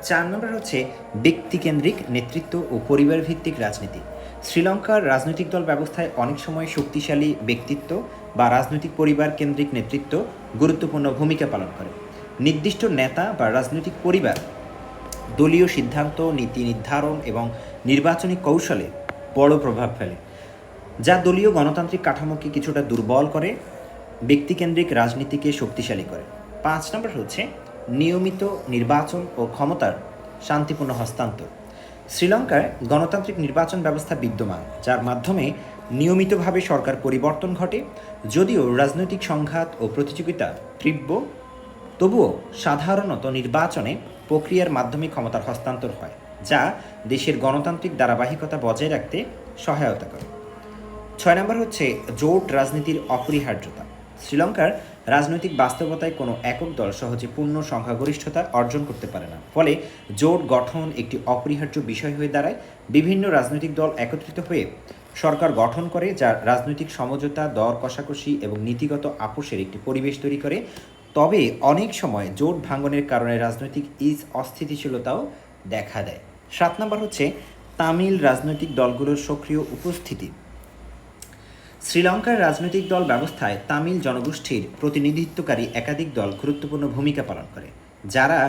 4 নম্বর হচ্ছে ব্যক্তিকেন্দ্রিক নেতৃত্ব ও পরিবার ভিত্তিক রাজনীতি। শ্রীলঙ্কার রাজনৈতিক দল ব্যবস্থায় অনেক সময় শক্তিশালী ব্যক্তিত্ব বা রাজনৈতিক পরিবার কেন্দ্রিক নেতৃত্ব গুরুত্বপূর্ণ ভূমিকা পালন করে। নির্দিষ্ট নেতা বা রাজনৈতিক পরিবার দলীয় সিদ্ধান্ত, নীতি নির্ধারণ এবং নির্বাচনী কৌশলে বড় প্রভাব ফেলে, যা দলীয় গণতান্ত্রিক কাঠামোকে কিছুটা দুর্বল করে, ব্যক্তিকেন্দ্রিক রাজনীতিকে শক্তিশালী করে। 5 নম্বর হচ্ছে নিয়মিত নির্বাচন ও ক্ষমতার শান্তিপূর্ণ হস্তান্তর। শ্রীলঙ্কায় গণতান্ত্রিক নির্বাচন ব্যবস্থা বিদ্যমান, যার মাধ্যমে নিয়মিতভাবে সরকার পরিবর্তন ঘটে। যদিও রাজনৈতিক সংঘাত ও প্রতিযোগিতা তীব্র, তবুও সাধারণত নির্বাচনে প্রক্রিয়ার মাধ্যমে ক্ষমতার হস্তান্তর হয়, যা দেশের গণতান্ত্রিক ধারাবাহিকতা বজায় রাখতে সহায়তা করে। 6 নম্বর হচ্ছে জোট রাজনীতির অপরিহার্যতা। শ্রীলঙ্কার রাজনৈতিক বাস্তবতায় কোনো একক দল সহজে পূর্ণ সংখ্যাগরিষ্ঠতা অর্জন করতে পারে না, ফলে জোট গঠন একটি অপরিহার্য বিষয় হয়ে দাঁড়ায়। বিভিন্ন রাজনৈতিক দল একত্রিত হয়ে সরকার গঠন করে, যা রাজনৈতিক সমঝোতা, দর কষাকষি এবং নীতিগত আপোষের একটি পরিবেশ তৈরি করে। তবে অনেক সময় জোট ভাঙনের কারণে রাজনৈতিক অস্থিতিশীলতাও দেখা দেয়। 7 নম্বর হচ্ছে তামিল রাজনৈতিক দলগুলোর সক্রিয় উপস্থিতি। শ্রীলঙ্কার রাজনৈতিক দল ব্যবস্থায় তামিল জনগোষ্ঠীর প্রতিনিধিত্বকারী একাধিক দল গুরুত্বপূর্ণ ভূমিকা পালন করে, যারা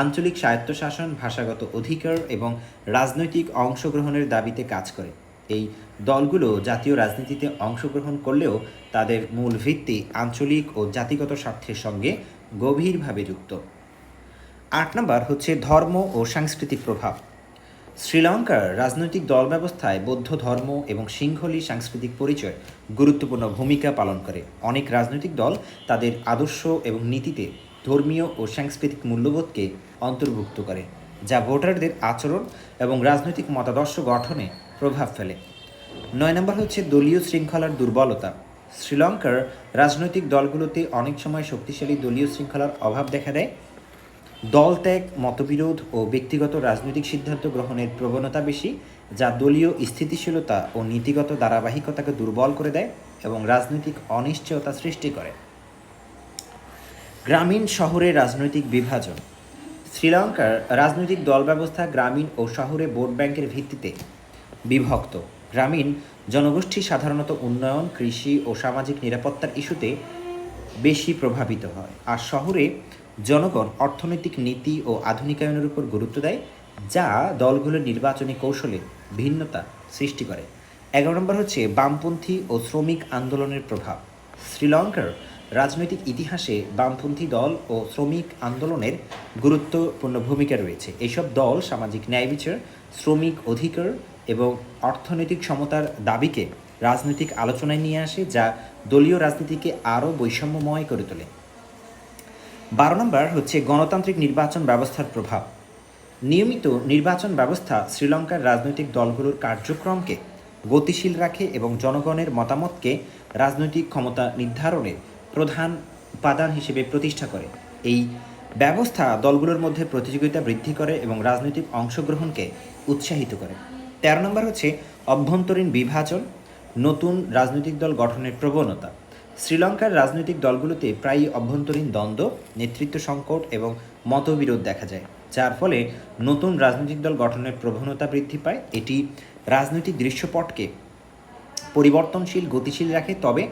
আঞ্চলিক স্বায়ত্তশাসন, ভাষাগত অধিকার এবং রাজনৈতিক অংশগ্রহণের দাবিতে কাজ করে। এই দলগুলো জাতীয় রাজনীতিতে অংশগ্রহণ করলেও তাদের মূল ভিত্তি আঞ্চলিক ও জাতিগত স্বার্থের সঙ্গে গভীরভাবে যুক্ত। 8 নম্বর হচ্ছে ধর্ম ও সাংস্কৃতিক প্রভাব। শ্রীলঙ্কার রাজনৈতিক দল ব্যবস্থায় বৌদ্ধ ধর্ম এবং সিংহলী সাংস্কৃতিক পরিচয় গুরুত্বপূর্ণ ভূমিকা পালন করে। অনেক রাজনৈতিক দল তাদের আদর্শ এবং নীতিতে ধর্মীয় ও সাংস্কৃতিক মূল্যবোধকে অন্তর্ভুক্ত করে, যা ভোটারদের আচরণ এবং রাজনৈতিক মতাদর্শ গঠনে প্রভাব ফেলে। 9 নম্বর হচ্ছে দলীয় শৃঙ্খলার দুর্বলতা। শ্রীলঙ্কার রাজনৈতিক দলগুলোতে অনেক সময় শক্তিশালী দলীয় শৃঙ্খলার অভাব দেখা দেয়। দলত্যাগ, মতবিরোধ ও ব্যক্তিগত রাজনৈতিক সিদ্ধান্ত গ্রহণের প্রবণতা বেশি, যা দলীয় স্থিতিশীলতা ও নীতিগত ধারাবাহিকতাকে দুর্বল করে দেয় এবং রাজনৈতিক অনিশ্চয়তা সৃষ্টি করে। গ্রামীণ শহরে রাজনৈতিক বিভাজন। শ্রীলঙ্কার রাজনৈতিক দল ব্যবস্থা গ্রামীণ ও শহরে ভোট ব্যাংকের ভিত্তিতে বিভক্ত। গ্রামীণ জনগোষ্ঠী সাধারণত উন্নয়ন, কৃষি ও সামাজিক নিরাপত্তার ইস্যুতে বেশি প্রভাবিত হয়, আর শহরে জনগণ অর্থনৈতিক নীতি ও আধুনিকায়নের উপর গুরুত্ব দেয়, যা দলগুলোর নির্বাচনী কৌশলে ভিন্নতা সৃষ্টি করে। 11 নম্বর হচ্ছে বামপন্থী ও শ্রমিক আন্দোলনের প্রভাব। শ্রীলঙ্কার রাজনৈতিক ইতিহাসে বামপন্থী দল ও শ্রমিক আন্দোলনের গুরুত্বপূর্ণ ভূমিকা রয়েছে। এইসব দল সামাজিক ন্যায় বিচার, শ্রমিক অধিকার এবং অর্থনৈতিক সমতার দাবিকে রাজনৈতিক আলোচনায় নিয়ে আসে, যা দলীয় রাজনীতিকে আরও বৈষম্যময় করে তোলে। 12 নম্বর হচ্ছে গণতান্ত্রিক নির্বাচন ব্যবস্থার প্রভাব। নিয়মিত নির্বাচন ব্যবস্থা শ্রীলঙ্কার রাজনৈতিক দলগুলোর কার্যক্রমকে গতিশীল রাখে এবং জনগণের মতামতকে রাজনৈতিক ক্ষমতা নির্ধারণের প্রধান উপাদান হিসেবে প্রতিষ্ঠা করে। এই ব্যবস্থা দলগুলোর মধ্যে প্রতিযোগিতা বৃদ্ধি করে এবং রাজনৈতিক অংশগ্রহণকে উৎসাহিত করে। 13 নম্বর হচ্ছে অভ্যন্তরীণ বিভাজন, নতুন রাজনৈতিক দল গঠনের প্রবণতা। শ্রীলঙ্কার রাজনৈতিক দলগুলোতে প্রায়ই অভ্যন্তরীণ দ্বন্দ্ব, নেতৃত্ব সংকট এবং মতবিরোধ দেখা যায়, যার ফলে নতুন রাজনৈতিক দল গঠনের প্রবণতা বৃদ্ধি পায়। এটি রাজনৈতিক দৃশ্যপটকে পরিবর্তনশীল, গতিশীল রাখে, তবে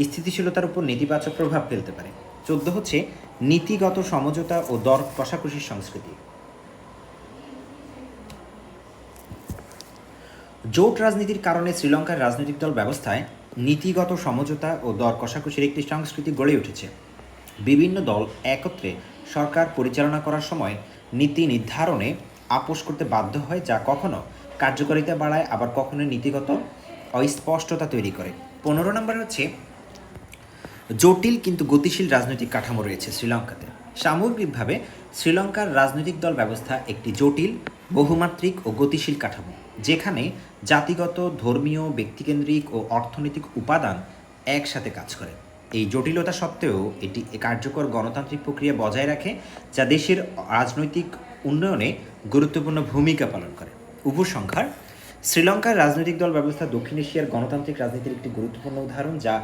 স্থিতিশীলতার উপর নেতিবাচক প্রভাব ফেলতে পারে। 14 হচ্ছে নীতিগত সমঝোতা ও দর কষাকষির সংস্কৃতি। জোট রাজনীতির কারণে শ্রীলঙ্কার রাজনৈতিক দল ব্যবস্থায় নীতিগত সমঝোতা ও দর কষাকষির একটি সংস্কৃতি গড়ে উঠেছে। বিভিন্ন দল একত্রে সরকার পরিচালনা করার সময় নীতি নির্ধারণে আপোষ করতে বাধ্য হয়, যা কখনো কার্যকারিতা বাড়ায়, আবার কখনো নীতিগত অস্পষ্টতা তৈরি করে। 15 নম্বর হচ্ছে জটিল কিন্তু গতিশীল রাজনৈতিক কাঠামো রয়েছে শ্রীলঙ্কাতে। সামগ্রিকভাবে শ্রীলঙ্কার রাজনৈতিক দল ব্যবস্থা একটি জটিল, বহুমাত্রিক ও গতিশীল কাঠামো, যেখানে জাতিগত, ধর্মীয়, ব্যক্তিকেন্দ্রিক ও অর্থনৈতিক উপাদান একসাথে কাজ করে। এই জটিলতা সত্ত্বেও এটি কার্যকর গণতান্ত্রিক প্রক্রিয়া বজায় রাখে, যা দেশের রাজনৈতিক উন্নয়নে গুরুত্বপূর্ণ ভূমিকা পালন করে। উপসংহার: শ্রীলঙ্কার রাজনৈতিক দল ব্যবস্থা দক্ষিণ এশিয়ার গণতান্ত্রিক রাজনীতির একটি গুরুত্বপূর্ণ উদাহরণ, যা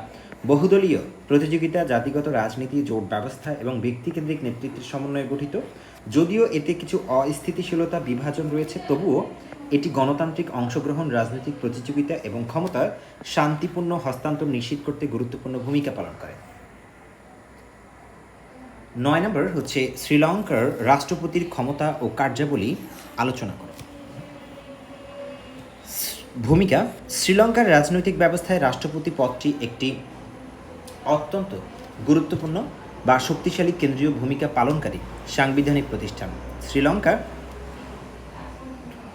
বহুদলীয় প্রতিযোগিতা, জাতিগত রাজনীতি, জোট ব্যবস্থা এবং ব্যক্তিকেন্দ্রিক নেতৃত্বের সমন্বয়ে গঠিত। যদিও এতে কিছু অস্থিতিশীলতা, বিভাজন রয়েছে, তবুও এটি গণতান্ত্রিক অংশগ্রহণ, রাজনৈতিক প্রতিযোগিতা এবং ক্ষমতার শান্তিপূর্ণ হস্তান্তর নিশ্চিত করতে গুরুত্বপূর্ণ ভূমিকা পালন করে। 9 নম্বর হচ্ছে শ্রীলঙ্কার রাষ্ট্রপতির ক্ষমতা ও কার্যাবলী আলোচনা করা। ভূমিকা: শ্রীলঙ্কার রাজনৈতিক ব্যবস্থায় রাষ্ট্রপতি পদটি একটি অত্যন্ত গুরুত্বপূর্ণ বা শক্তিশালী কেন্দ্রীয় ভূমিকা পালনকারী সাংবিধানিক প্রতিষ্ঠান। শ্রীলঙ্কা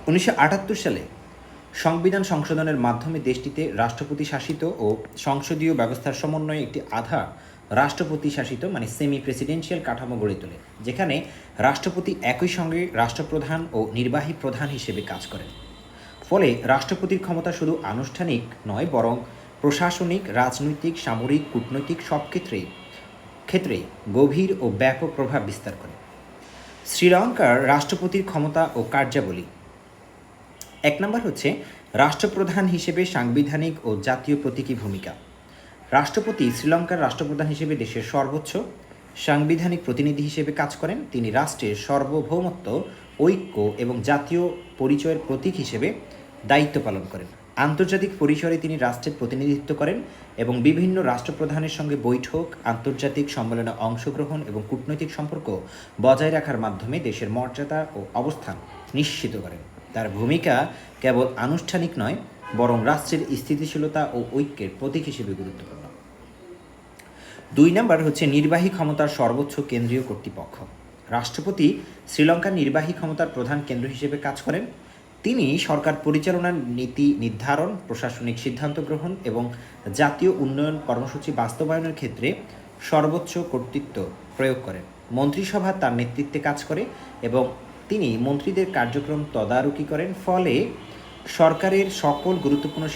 1978 সালে সংবিধান সংশোধনের মাধ্যমে দেশটিতে রাষ্ট্রপতি শাসিত ও সংসদীয় ব্যবস্থার সমন্বয়ে একটি আধা রাষ্ট্রপতি শাসিত মানে সেমি প্রেসিডেন্সিয়াল কাঠামো গড়ে তোলে, যেখানে রাষ্ট্রপতি একই সঙ্গে রাষ্ট্রপ্রধান ও নির্বাহী প্রধান হিসেবে কাজ করেন। ফলে রাষ্ট্রপতির ক্ষমতা শুধু আনুষ্ঠানিক নয়, বরং প্রশাসনিক, রাজনৈতিক, সামরিক, কূটনৈতিক সব ক্ষেত্রেই গভীর ও ব্যাপক প্রভাব বিস্তার করে। শ্রীলঙ্কার রাষ্ট্রপতির ক্ষমতা ও কার্যাবলী। 1 নম্বর হচ্ছে রাষ্ট্রপ্রধান হিসেবে সাংবিধানিক ও জাতীয় প্রতীকী ভূমিকা। রাষ্ট্রপতি শ্রীলঙ্কার রাষ্ট্রপ্রধান হিসেবে দেশের সর্বোচ্চ সাংবিধানিক প্রতিনিধি হিসেবে কাজ করেন। তিনি রাষ্ট্রের সার্বভৌমত্ব ও ঐক্য এবং জাতীয় পরিচয়ের প্রতীক হিসেবে দায়িত্ব পালন করেন। আন্তর্জাতিক পরিসরে তিনি রাষ্ট্রের প্রতিনিধিত্ব করেন এবং বিভিন্ন রাষ্ট্রপ্রধানের সঙ্গে বৈঠক, আন্তর্জাতিক সম্মেলনে অংশগ্রহণ এবং কূটনৈতিক সম্পর্ক বজায় রাখার মাধ্যমে দেশের মর্যাদা ও অবস্থান নিশ্চিত করেন। তার ভূমিকা কেবল আনুষ্ঠানিক নয়, বরং রাষ্ট্রের স্থিতিশীলতা ও ঐক্যের প্রতীক হিসেবে গুরুত্বপূর্ণ। 2 নম্বর হচ্ছে নির্বাহী ক্ষমতার সর্বোচ্চ কেন্দ্রীয় কর্তৃপক্ষ। রাষ্ট্রপতি শ্রীলঙ্কার নির্বাহী ক্ষমতার প্রধান কেন্দ্র হিসেবে কাজ করেন। তিনি সরকার পরিচালনার নীতি নির্ধারণ, প্রশাসনিক সিদ্ধান্ত গ্রহণ এবং জাতীয় উন্নয়ন কর্মসূচি বাস্তবায়নের ক্ষেত্রে সর্বোচ্চ কর্তৃত্ব প্রয়োগ করেন। মন্ত্রিসভা তার নেতৃত্বে কাজ করে এবং তিনি মন্ত্রীদের কার্যক্রম তদারকি করেন। ফলে সরকারের সকল গুরুত্বপূর্ণ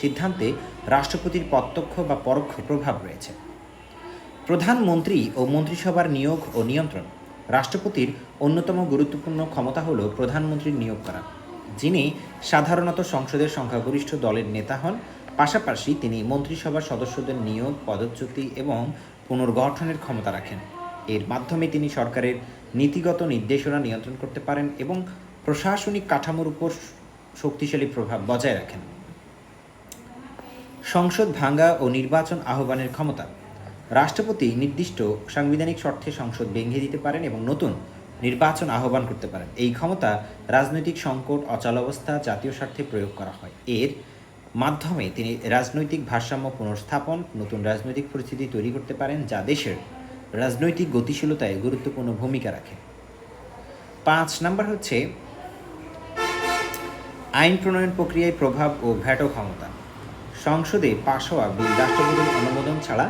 সিদ্ধান্তে রাষ্ট্রপতির প্রত্যক্ষ বা পরোক্ষ প্রভাব রয়েছে। প্রধানমন্ত্রী ও মন্ত্রিসভার নিয়োগ ও নিয়ন্ত্রণ। রাষ্ট্রপতির অন্যতম গুরুত্বপূর্ণ ক্ষমতা হল প্রধানমন্ত্রীর নিয়োগ করা, যিনি সাধারণত সংসদের সংখ্যাগরিষ্ঠ দলের নেতা হন। পাশাপাশি তিনি মন্ত্রিসভার সদস্যদের নিয়োগ, পদচ্যুতি এবং পুনর্গঠনের ক্ষমতা রাখেন। এর মাধ্যমে তিনি সরকারের নীতিগত নির্দেশনা নিয়ন্ত্রণ করতে পারেন এবং প্রশাসনিক কাঠামোর উপর শক্তিশালী প্রভাব বজায় রাখেন। সংসদ ভাঙ্গা ও নির্বাচন আহ্বানের ক্ষমতা। রাষ্ট্রপতি নির্দিষ্ট সাংবিধানিক শর্তে সংসদ ভেঙে দিতে পারেন এবং নতুন নির্বাচন আহ্বান করতে পারেন। এই ক্ষমতা রাজনৈতিক সংকট, অচলাবস্থা, জাতীয় স্বার্থে প্রয়োগ করা হয়। এর মাধ্যমে তিনি রাজনৈতিক ভারসাম্য পুনর্স্থাপন, নতুন রাজনৈতিক পরিস্থিতি তৈরি করতে পারেন, যা দেশের রাজনৈতিক গতিশীলতায় গুরুত্বপূর্ণ ভূমিকা রাখে। 5 নম্বর হচ্ছে আইন প্রণয়ন প্রক্রিয়ায় প্রভাব ও ভ্যাটো ক্ষমতা। সংসদে পাশ হওয়া বিল রাষ্ট্রপতির অনুমোদন ছাড়া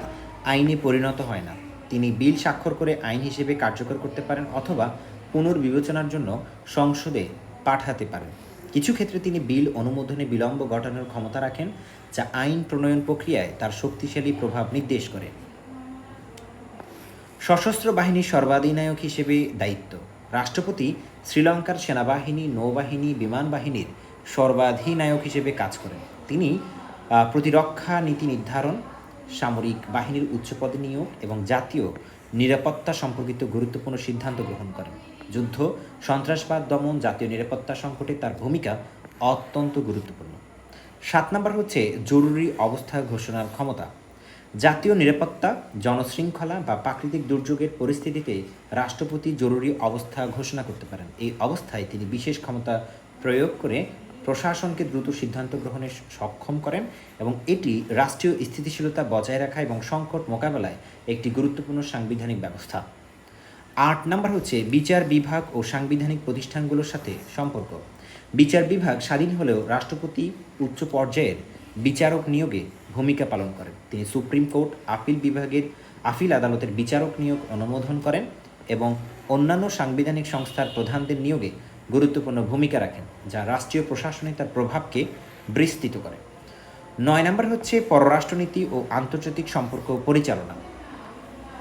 আইনে পরিণত হয় না। তিনি বিল স্বাক্ষর করে আইন হিসেবে কার্যকর করতে পারেন অথবা পুনর্বিবেচনার জন্য সংসদে পাঠাতে পারেন। কিছু ক্ষেত্রে তিনি বিল অনুমোদনে বিলম্ব ঘটানোর ক্ষমতা রাখেন, যা আইন প্রণয়ন প্রক্রিয়ায় তার শক্তিশালী প্রভাব নির্দেশ করে। সশস্ত্র বাহিনীর সর্বাধিনায়ক হিসেবে দায়িত্ব। রাষ্ট্রপতি শ্রীলঙ্কার সেনাবাহিনী, নৌবাহিনী, বিমান বাহিনীর সর্বাধিনায়ক হিসেবে কাজ করেন। তিনি প্রতিরক্ষা নীতি নির্ধারণ, সামরিক বাহিনীর উচ্চপদে নিয়োগ এবং জাতীয় নিরাপত্তা সম্পর্কিত গুরুত্বপূর্ণ সিদ্ধান্ত গ্রহণ করেন। যুদ্ধ, সন্ত্রাসবাদ দমন, জাতীয় নিরাপত্তা সংকটে তার ভূমিকা অত্যন্ত গুরুত্বপূর্ণ। 7 নম্বর হচ্ছে জরুরি অবস্থা ঘোষণার ক্ষমতা। জাতীয় নিরাপত্তা, জনশৃঙ্খলা বা প্রাকৃতিক দুর্যোগের পরিস্থিতিতে রাষ্ট্রপতি জরুরি অবস্থা ঘোষণা করতে পারেন। এই অবস্থায় তিনি বিশেষ ক্ষমতা প্রয়োগ করে প্রশাসনকে দ্রুত সিদ্ধান্ত গ্রহণে সক্ষম করেন এবং এটি রাষ্ট্রীয় স্থিতিশীলতা বজায় রাখা এবং সংকট মোকাবেলায় একটি গুরুত্বপূর্ণ সাংবিধানিক ব্যবস্থা। 8 নম্বর হচ্ছে বিচার বিভাগ ও সাংবিধানিক প্রতিষ্ঠানগুলোর সাথে সম্পর্ক। বিচার বিভাগ স্বাধীন হলেও রাষ্ট্রপতি উচ্চ পর্যায়ের বিচারক নিয়োগে ভূমিকা পালন করেন। তিনি সুপ্রিম কোর্ট, আপিল আদালতের বিচারক নিয়োগ অনুমোদন করেন এবং অন্যান্য সাংবিধানিক সংস্থার প্রধানদের নিয়োগে গুরুত্বপূর্ণ ভূমিকা রাখেন, যা রাষ্ট্রীয় প্রশাসনে তার প্রভাবকে বিস্তৃত করে। 9 নম্বর হচ্ছে পররাষ্ট্রনীতি ও আন্তর্জাতিক সম্পর্ক পরিচালনা।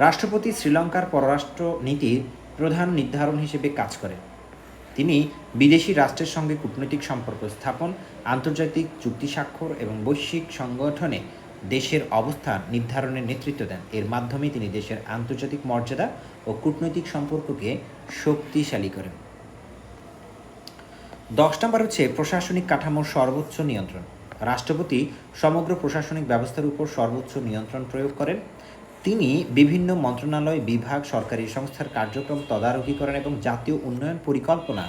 রাষ্ট্রপতি শ্রীলঙ্কার পররাষ্ট্র নীতির প্রধান নির্ধারণ হিসেবে কাজ করেন। তিনি বিদেশি রাষ্ট্রের সঙ্গে কূটনৈতিক সম্পর্ক স্থাপন, আন্তর্জাতিক চুক্তি স্বাক্ষর এবং বৈশ্বিক সংগঠনে দেশের অবস্থান নির্ধারণের নেতৃত্ব দেন। এর মাধ্যমে তিনি দেশের আন্তর্জাতিক মর্যাদা ও কূটনৈতিক সম্পর্ককে শক্তিশালী করেন। 10 নম্বর হচ্ছে প্রশাসনিক কাঠামোর সর্বোচ্চ নিয়ন্ত্রণ। রাষ্ট্রপতি সমগ্র প্রশাসনিক ব্যবস্থার উপর সর্বোচ্চ নিয়ন্ত্রণ প্রয়োগ করেন। তিনি বিভিন্ন মন্ত্রণালয়, বিভাগ, সরকারি সংস্থার কার্যক্রম তদারকি করেন এবং জাতীয় উন্নয়ন পরিকল্পনা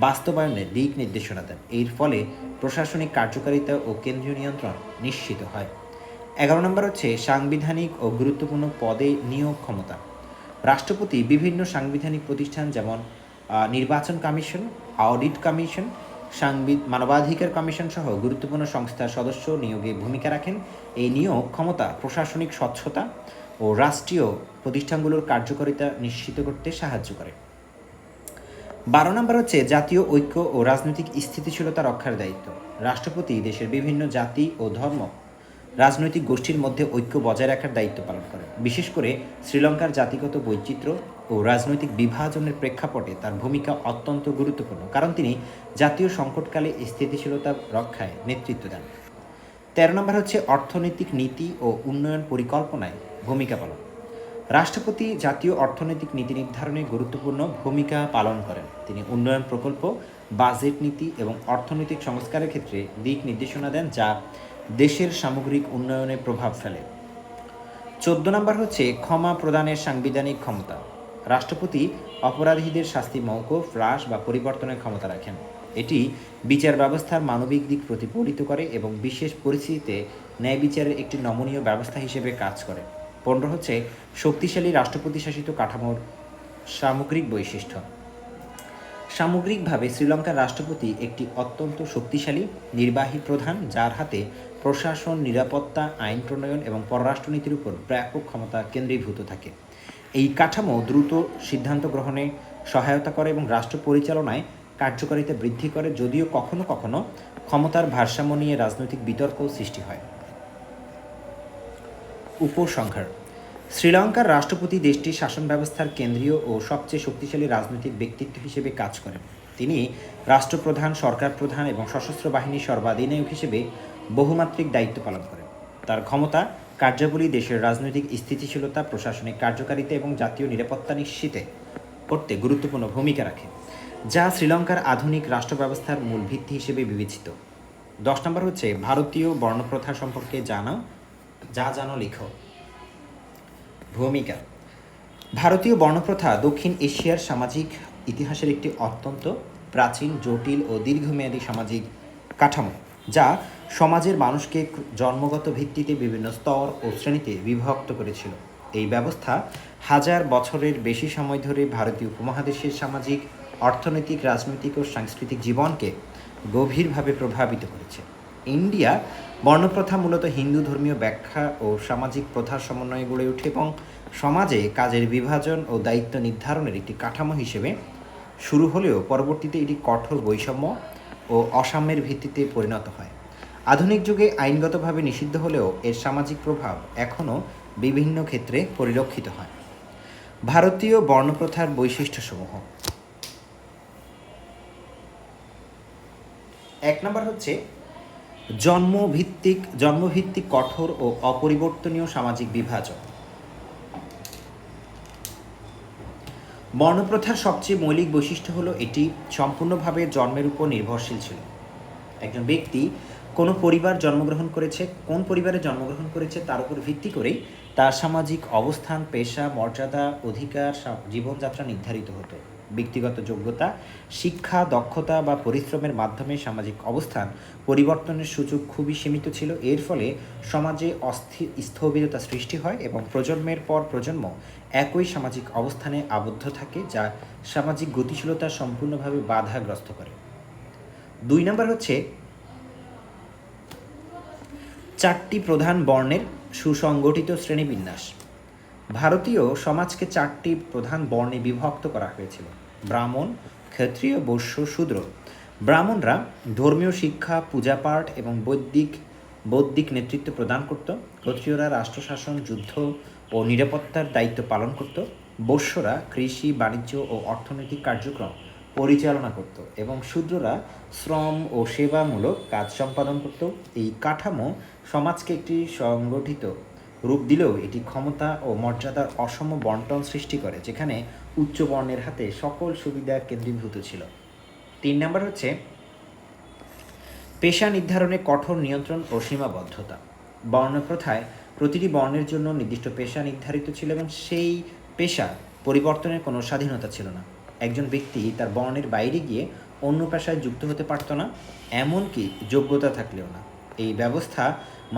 বাস্তবায়নের দিক নির্দেশনা দেন। এর ফলে প্রশাসনিক কার্যকারিতা ও কেন্দ্রীয় নিয়ন্ত্রণ নিশ্চিত হয়। 11 নম্বর হচ্ছে সাংবিধানিক ও গুরুত্বপূর্ণ পদে নিয়োগ ক্ষমতা। রাষ্ট্রপতি বিভিন্ন সাংবিধানিক প্রতিষ্ঠান যেমন নির্বাচন কমিশন, অডিট কমিশন, মানবাধিকার কমিশন সহ গুরুত্বপূর্ণ সংস্থার সদস্য নিয়োগে ভূমিকা রাখেন। এই নিয়োগ ক্ষমতা প্রশাসনিক স্বচ্ছতা ও রাষ্ট্রীয় প্রতিষ্ঠানগুলোর কার্যকারিতা নিশ্চিত করতে সাহায্য করে। 12 নম্বর হচ্ছে জাতীয় ঐক্য ও রাজনৈতিক স্থিতিশীলতা রক্ষার দায়িত্ব। রাষ্ট্রপতি দেশের বিভিন্ন জাতি ও ধর্ম রাজনৈতিক গোষ্ঠীর মধ্যে ঐক্য বজায় রাখার দায়িত্ব পালন করেন। বিশেষ করে শ্রীলঙ্কার জাতিগত বৈচিত্র্য ও রাজনৈতিক বিভাজনের প্রেক্ষাপটে তার ভূমিকা অত্যন্ত গুরুত্বপূর্ণ, কারণ তিনি জাতীয় সংকটকালে স্থিতিশীলতা রক্ষায় নেতৃত্ব দেন। 13 নম্বর হচ্ছে অর্থনৈতিক নীতি ও উন্নয়ন পরিকল্পনায় ভূমিকা পালন। রাষ্ট্রপতি জাতীয় অর্থনৈতিক নীতি নির্ধারণে গুরুত্বপূর্ণ ভূমিকা পালন করেন। তিনি উন্নয়ন প্রকল্প, বাজেট নীতি এবং অর্থনৈতিক সংস্কারের ক্ষেত্রে দিক নির্দেশনা দেন, যা দেশের সামগ্রিক উন্নয়নে প্রভাব ফেলে। 14 নম্বর হচ্ছে ক্ষমা প্রদানের সাংবিধানিক ক্ষমতা। রাষ্ট্রপতি অপরাধীদের শাস্তি মওকুফ, হ্রাস বা পরিবর্তনের ক্ষমতা রাখেন। এটি বিচার ব্যবস্থার মানবিক দিক প্রতিফলিত করে এবং বিশেষ পরিস্থিতিতে ন্যায় বিচারের একটি নমনীয় ব্যবস্থা হিসেবে কাজ করে। 15 হচ্ছে শক্তিশালী রাষ্ট্রপতি শাসিত কাঠামোর সামগ্রিক বৈশিষ্ট্য। সামগ্রিকভাবে শ্রীলঙ্কার রাষ্ট্রপতি একটি অত্যন্ত শক্তিশালী নির্বাহী প্রধান, যার হাতে প্রশাসন, নিরাপত্তা, আইন প্রণয়ন এবং পররাষ্ট্রনীতির উপর ব্যাপক ক্ষমতা কেন্দ্রীভূত থাকে। এই কাঠামো দ্রুত সিদ্ধান্ত গ্রহণে সহায়তা করে এবং রাষ্ট্র পরিচালনায় কার্যকারিতা বৃদ্ধি করে, যদিও কখনো কখনো ক্ষমতার ভারসাম্য নিয়ে রাজনৈতিক বিতর্কও সৃষ্টি হয়। উপসংহার: শ্রীলঙ্কার রাষ্ট্রপতি দেশটির শাসন ব্যবস্থার কেন্দ্রীয় ও সবচেয়ে শক্তিশালী রাজনৈতিক ব্যক্তিত্ব হিসেবে কাজ করেন। তিনি রাষ্ট্রপ্রধান, সরকার প্রধান এবং সশস্ত্র বাহিনীর সর্বাধিনায়ক হিসেবে বহুমাত্রিক দায়িত্ব পালন করেন। তার ক্ষমতা কার্যাবলী দেশের রাজনৈতিক স্থিতিশীলতা, প্রশাসনিক কার্যকারিতা এবং জাতীয় নিরাপত্তা নিশ্চিত করতে গুরুত্বপূর্ণ ভূমিকা রাখে, যা শ্রীলঙ্কার আধুনিক রাষ্ট্র ব্যবস্থার মূল ভিত্তি হিসেবে বিবেচিত। 10 নম্বর হচ্ছে ভারতীয় বর্ণপ্রথা সম্পর্কে জানো লিখো। ভূমিকা: ভারতীয় বর্ণপ্রথা দক্ষিণ এশিয়ার সামাজিক ইতিহাসের একটি অত্যন্ত প্রাচীন, জটিল ও দীর্ঘমেয়াদী সামাজিক কাঠামো, যা সমাজের মানুষকে জন্মগত ভিত্তিতে বিভিন্ন স্তর ও শ্রেণীতে বিভক্ত করেছিল। এই ব্যবস্থা হাজার বছরের বেশি সময় ধরে ভারতীয় উপমহাদেশের সামাজিক, অর্থনৈতিক, রাজনৈতিক ও সাংস্কৃতিক জীবনকে গভীরভাবে প্রভাবিত করেছে। ইন্ডিয়া বর্ণপ্রথা মূলত হিন্দু ধর্মীয় ব্যাখ্যা ও সামাজিক প্রথার সমন্বয়ে গড়ে ওঠে এবং সমাজে কাজের বিভাজন ও দায়িত্ব নির্ধারণের একটি কাঠামো হিসেবে শুরু হলেও পরবর্তীতে এটি কঠোর বৈষম্য ও অসাম্যের ভিত্তিতে পরিণত হয়। আধুনিক যুগে আইনগতভাবে নিষিদ্ধ হলেও এর সামাজিক প্রভাব এখনও বিভিন্ন ক্ষেত্রে পরিলক্ষিত হয়। ভারতীয় বর্ণপ্রথার বৈশিষ্ট্যসমূহ: 1 নম্বর হচ্ছে জন্মভিত্তিক কঠোর ও অপরিবর্তনীয় সামাজিক বিভাজন। বর্ণপ্রথার সবচেয়ে মৌলিক বৈশিষ্ট্য হলো এটি সম্পূর্ণভাবে জন্মের উপর নির্ভরশীল ছিল। একজন ব্যক্তি কোন পরিবারে জন্মগ্রহণ করেছে তার উপর ভিত্তি করেই তার সামাজিক অবস্থান, পেশা, মর্যাদা, অধিকার, জীবনযাত্রা নির্ধারিত হতো। ব্যক্তিগত যোগ্যতা, শিক্ষা, দক্ষতা বা পরিশ্রমের মাধ্যমে সামাজিক অবস্থান পরিবর্তনের সুযোগ খুবই সীমিত ছিল। এর ফলে সমাজে স্থবিরতা সৃষ্টি হয় এবং প্রজন্মের পর প্রজন্ম একই সামাজিক অবস্থানে আবদ্ধ থাকে, যা সামাজিক গতিশীলতা সম্পূর্ণভাবে বাধাগ্রস্ত করে। 2 নম্বর হচ্ছে 4টি প্রধান বর্ণের সুসংগঠিত শ্রেণীবিন্যাস। ভারতীয় সমাজকে 4টি প্রধান বর্ণে বিভক্ত করা হয়েছিল: ব্রাহ্মণ, ক্ষত্রিয়, বৈশ্য, শূদ্র। ব্রাহ্মণরা ধর্মীয় শিক্ষা, পূজাপাঠ এবং বৌদ্ধিক নেতৃত্ব প্রদান করত। ক্ষত্রিয়রা রাষ্ট্রশাসন, যুদ্ধ ও নিরাপত্তার দায়িত্ব পালন করত। বৈশ্যরা কৃষি, বাণিজ্য ও অর্থনৈতিক কার্যক্রম পরিচালনা করত এবং শূদ্ররা শ্রম ও সেবামূলক কাজ সম্পাদন করত। এই কাঠামো সমাজকে একটি সংগঠিত রূপ দিলেও এটি ক্ষমতা ও মর্যাদার অসম বণ্টন সৃষ্টি করে, যেখানে উচ্চ বর্ণের হাতে সকল সুবিধা কেন্দ্রীভূত ছিল। 3 নম্বর হচ্ছে পেশা নির্ধারণে কঠোর নিয়ন্ত্রণ ও সীমাবদ্ধতা। বর্ণপ্রথায় প্রতিটি বর্ণের জন্য নির্দিষ্ট পেশা নির্ধারিত ছিল এবং সেই পেশা পরিবর্তনের কোনো স্বাধীনতা ছিল না। একজন ব্যক্তি তার বর্ণের বাইরে গিয়ে অন্য পেশায় যুক্ত হতে পারত না, এমনকি যোগ্যতা থাকলেও না। এই ব্যবস্থা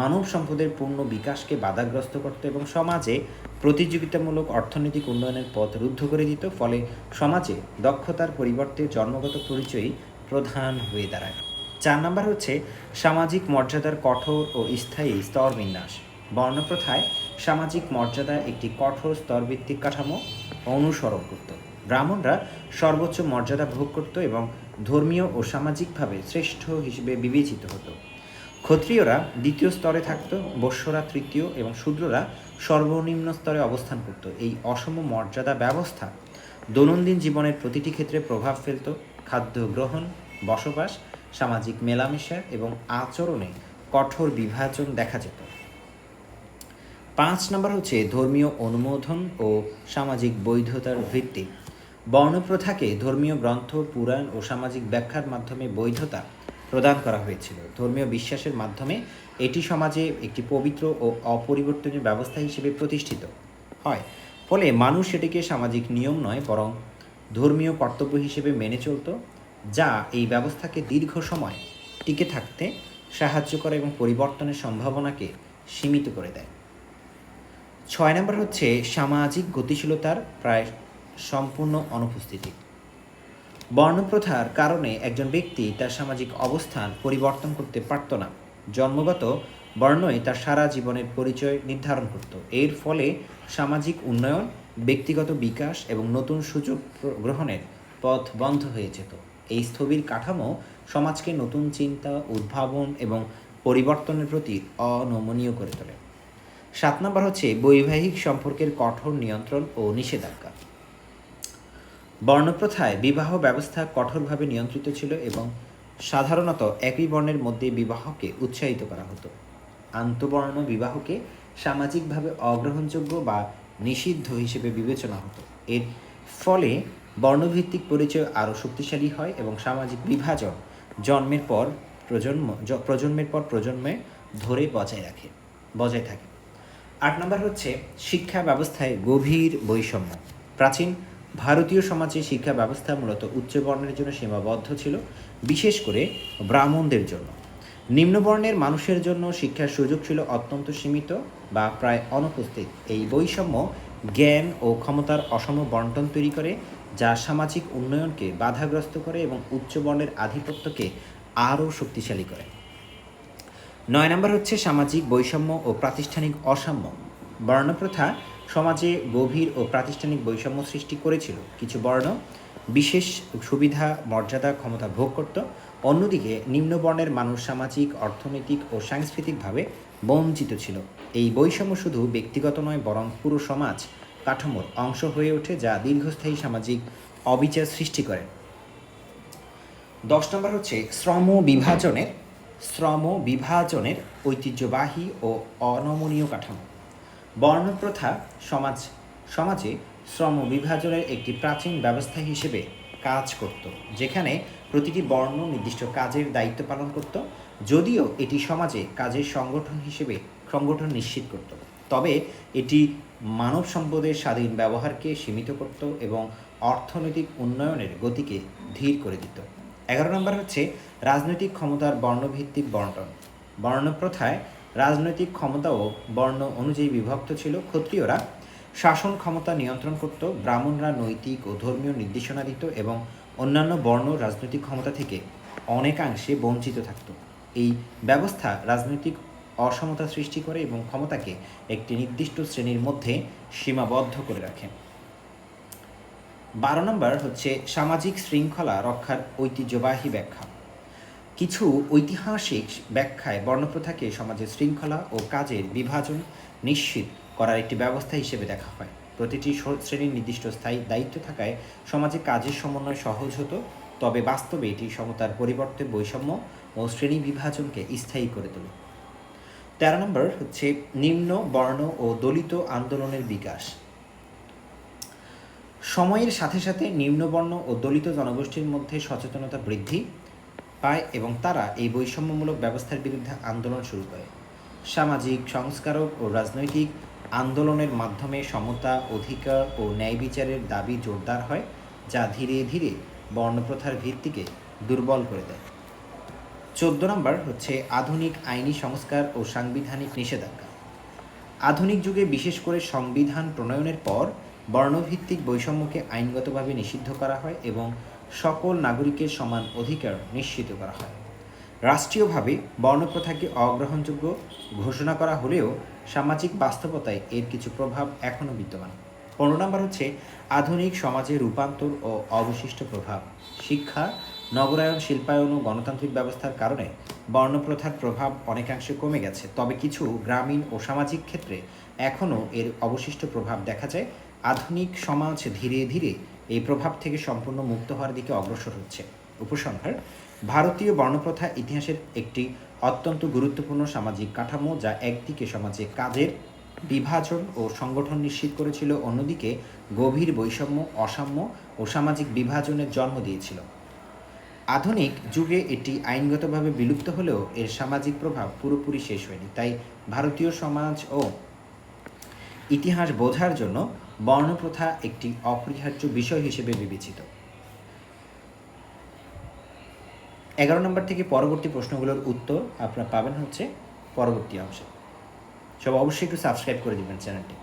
মানব সম্পদের পূর্ণ বিকাশকে বাধাগ্রস্ত করত এবং সমাজে প্রতিযোগিতামূলক অর্থনৈতিক উন্নয়নের পথ রুদ্ধ করে দিত। ফলে সমাজে দক্ষতার পরিবর্তে জন্মগত পরিচয়ই প্রধান হয়ে দাঁড়ায়। 4 নম্বর হচ্ছে সামাজিক মর্যাদার কঠোর ও স্থায়ী স্তরবিন্যাস। বর্ণপ্রথায় সামাজিক মর্যাদা একটি কঠোর স্তরভিত্তিক কাঠামো অনুসরণ করত। ব্রাহ্মণরা সর্বোচ্চ মর্যাদা ভোগ করত এবং ধর্মীয় ও সামাজিকভাবে শ্রেষ্ঠ হিসেবে বিবেচিত হতো। ক্ষত্রিয়রা দ্বিতীয় স্তরে থাকত, বৈশ্যরা তৃতীয় এবং শূদ্ররা সর্বনিম্ন স্তরে অবস্থান করত। এই অসম মর্যাদা ব্যবস্থা দৈনন্দিন জীবনের প্রতিটি ক্ষেত্রে প্রভাব ফেলত। খাদ্য গ্রহণ, বসবাস, সামাজিক মেলামেশা এবং আচরণে কঠোর বিভাজন দেখা যেত। 5 নম্বর হচ্ছে ধর্মীয় অনুমোদন ও সামাজিক বৈধতার ভিত্তি। বর্ণপ্রথাকে ধর্মীয় গ্রন্থ, পুরাণ ও সামাজিক ব্যাখ্যার মাধ্যমে বৈধতা প্রদান করা হয়েছিল। ধর্মীয় বিশ্বাসের মাধ্যমে এটি সমাজে একটি পবিত্র ও অপরিবর্তনীয় ব্যবস্থা হিসেবে প্রতিষ্ঠিত হয়। ফলে মানুষ এটিকে সামাজিক নিয়ম নয়, বরং ধর্মীয় কর্তব্য হিসেবে মেনে চলত, যা এই ব্যবস্থাকে দীর্ঘ সময় টিকে থাকতে সাহায্য করে এবং পরিবর্তনের সম্ভাবনাকে সীমিত করে দেয়। 6 নম্বর হচ্ছে সামাজিক গতিশীলতার প্রায় সম্পূর্ণ অনুপস্থিতি। বর্ণপ্রথার কারণে একজন ব্যক্তি তার সামাজিক অবস্থান পরিবর্তন করতে পারত না। জন্মগত বর্ণই তার সারা জীবনের পরিচয় নির্ধারণ করত। এর ফলে সামাজিক উন্নয়ন, ব্যক্তিগত বিকাশ এবং নতুন সুযোগ গ্রহণের পথ বন্ধ হয়ে যেত। এই স্থবির কাঠামো সমাজকে নতুন চিন্তা, উদ্ভাবন এবং পরিবর্তনের প্রতি অনমনীয় করে তোলে। 7 নম্বর হচ্ছে বৈবাহিক সম্পর্কের কঠোর নিয়ন্ত্রণ ও নিষেধাজ্ঞা। বর্ণপ্রথায় বিবাহ ব্যবস্থা কঠোরভাবে নিয়ন্ত্রিত ছিল এবং সাধারণত একই বর্ণের মধ্যে বিবাহকে উৎসাহিত করা হতো। আন্তঃবর্ণ বিবাহকে সামাজিকভাবে অগ্রহণযোগ্য বা নিষিদ্ধ হিসেবে বিবেচনা হতো। এর ফলে বর্ণভিত্তিক পরিচয় আরও শক্তিশালী হয় এবং সামাজিক বিভাজন প্রজন্মের পর প্রজন্মে ধরে বজায় থাকে। 8 নম্বর হচ্ছে শিক্ষা ব্যবস্থায় গভীর বৈষম্য। প্রাচীন ভারতীয় সমাজে শিক্ষা ব্যবস্থা মূলত উচ্চ বর্ণের জন্য সীমাবদ্ধ ছিল, বিশেষ করে ব্রাহ্মণদের জন্য। নিম্নবর্ণের মানুষের জন্য শিক্ষার সুযোগ ছিল অত্যন্ত সীমিত বা প্রায় অনুপস্থিত। এই বৈষম্য জ্ঞান ও ক্ষমতার অসম বণ্টন তৈরি করে, যা সামাজিক উন্নয়নকে বাধাগ্রস্ত করে এবং উচ্চ বর্ণের আধিপত্যকে আরও শক্তিশালী করে। 9 নম্বর হচ্ছে সামাজিক বৈষম্য ও প্রাতিষ্ঠানিক অসাম্য। বর্ণপ্রথা সমাজে গভীর ও প্রাতিষ্ঠানিক বৈষম্য সৃষ্টি করেছিল। কিছু বর্ণ বিশেষ সুবিধা, মর্যাদা, ক্ষমতা ভোগ করত, অন্যদিকে নিম্নবর্ণের মানুষ সামাজিক, অর্থনৈতিক ও সাংস্কৃতিকভাবে বঞ্চিত ছিল। এই বৈষম্য শুধু ব্যক্তিগত নয়, বরং পুরো সমাজ কাঠামোর অংশ হয়ে ওঠে, যা দীর্ঘস্থায়ী সামাজিক অবিচার সৃষ্টি করে। 10 নম্বর হচ্ছে শ্রম বিভাজনের ঐতিহ্যবাহী ও অনমনীয় কাঠামো। বর্ণপ্রথা সমাজে শ্রম বিভাজনের একটি প্রাচীন ব্যবস্থা হিসেবে কাজ করত, যেখানে প্রতিটি বর্ণ নির্দিষ্ট কাজের দায়িত্ব পালন করত। যদিও এটি সমাজে কাজের সংগঠন নিশ্চিত করত, তবে এটি মানব সম্পদের স্বাধীন ব্যবহারকে সীমিত করত এবং অর্থনৈতিক উন্নয়নের গতিকে ধীর করে দিত। 11 নম্বর হচ্ছে রাজনৈতিক ক্ষমতার বর্ণভিত্তিক বণ্টন। বর্ণপ্রথায় রাজনৈতিক ক্ষমতাও বর্ণ অনুযায়ী বিভক্ত ছিল। ক্ষত্রিয়রা শাসন ক্ষমতা নিয়ন্ত্রণ করত, ব্রাহ্মণরা নৈতিক ও ধর্মীয় নির্দেশনা দিত এবং অন্যান্য বর্ণ রাজনৈতিক ক্ষমতা থেকে অনেকাংশে বঞ্চিত থাকত। এই ব্যবস্থা রাজনৈতিক অসমতা সৃষ্টি করে এবং ক্ষমতাকে একটি নির্দিষ্ট শ্রেণীর মধ্যে সীমাবদ্ধ করে রাখে। 12 নম্বর হচ্ছে সামাজিক শৃঙ্খলা রক্ষার ঐতিহ্যবাহী ব্যাখ্যা। কিছু ঐতিহাসিক ব্যাখ্যায় বর্ণপ্রথাকে সমাজের শৃঙ্খলা ও কাজের বিভাজন নিশ্চিত করার একটি ব্যবস্থা হিসেবে দেখা হয়। প্রতিটি শ্রেণীর নির্দিষ্ট স্থায়ী দায়িত্ব থাকায় সমাজে কাজের সমন্বয় সহজ হতো, তবে বাস্তবে এটি সমতার পরিবর্তে বৈষম্য ও শ্রেণী বিভাজনকে স্থায়ী করে তোলে। 13 নম্বর হচ্ছে নিম্ন বর্ণ ও দলিত আন্দোলনের বিকাশ। সময়ের সাথে সাথে নিম্নবর্ণ ও দলিত জনগোষ্ঠীর মধ্যে সচেতনতা বৃদ্ধি পায় এবং তারা এই বৈষম্যমূলক ব্যবস্থার বিরুদ্ধে আন্দোলন শুরু করে। সামাজিক সংস্কারক ও রাজনৈতিক আন্দোলনের মাধ্যমে সমতা, অধিকার ও ন্যায় বিচারের দাবি জোরদার হয়, যা ধীরে ধীরে বর্ণপ্রথার ভিত্তিকে দুর্বল করে দেয়। 14 নম্বর হচ্ছে আধুনিক আইনি সংস্কার ও সাংবিধানিক নিষেধাজ্ঞা। আধুনিক যুগে, বিশেষ করে সংবিধান প্রণয়নের পর, বর্ণভিত্তিক বৈষম্যকে আইনগতভাবে নিষিদ্ধ করা হয় এবং সকল নাগরিকের সমান অধিকার নিশ্চিত করা হয়। রাষ্ট্রীয়ভাবে বর্ণপ্রথাকে অগ্রহণযোগ্য ঘোষণা করা হলেও সামাজিক বাস্তবতায় এর কিছু প্রভাব এখনও বিদ্যমান। 15 নম্বর হচ্ছে আধুনিক সমাজের রূপান্তর ও অবশিষ্ট প্রভাব। শিক্ষা, নগরায়ন, শিল্পায়ন ও গণতান্ত্রিক ব্যবস্থার কারণে বর্ণপ্রথার প্রভাব অনেকাংশে কমে গেছে, তবে কিছু গ্রামীণ ও সামাজিক ক্ষেত্রে এখনও এর অবশিষ্ট প্রভাব দেখা যায়। আধুনিক সমাজ ধীরে ধীরে এই প্রভাব থেকে সম্পূর্ণ মুক্ত হওয়ার দিকে অগ্রসর হচ্ছে। উপসংহার: ভারতীয় বর্ণপ্রথা ইতিহাসের একটি অত্যন্ত গুরুত্বপূর্ণ সামাজিক কাঠামো, যা একদিকে সমাজে কাজের বিভাজন ও সংগঠন নিশ্চিত করেছিল, অন্যদিকে গভীর বৈষম্য, অসাম্য ও সামাজিক বিভাজনের জন্ম দিয়েছিল। আধুনিক যুগে এটি আইনগতভাবে বিলুপ্ত হলেও এর সামাজিক প্রভাব পুরোপুরি শেষ হয়নি। তাই ভারতীয় সমাজ ও ইতিহাস বোঝার জন্য বর্ণপ্রথা একটি অপরিহার্য বিষয় হিসেবে বিবেচিত। 11 নম্বর থেকে পরবর্তী প্রশ্নগুলোর উত্তর আপনারা পাবেন হচ্ছে পরবর্তী অংশে। সব অবশ্যই একটু সাবস্ক্রাইব করে দেবেন চ্যানেলটি।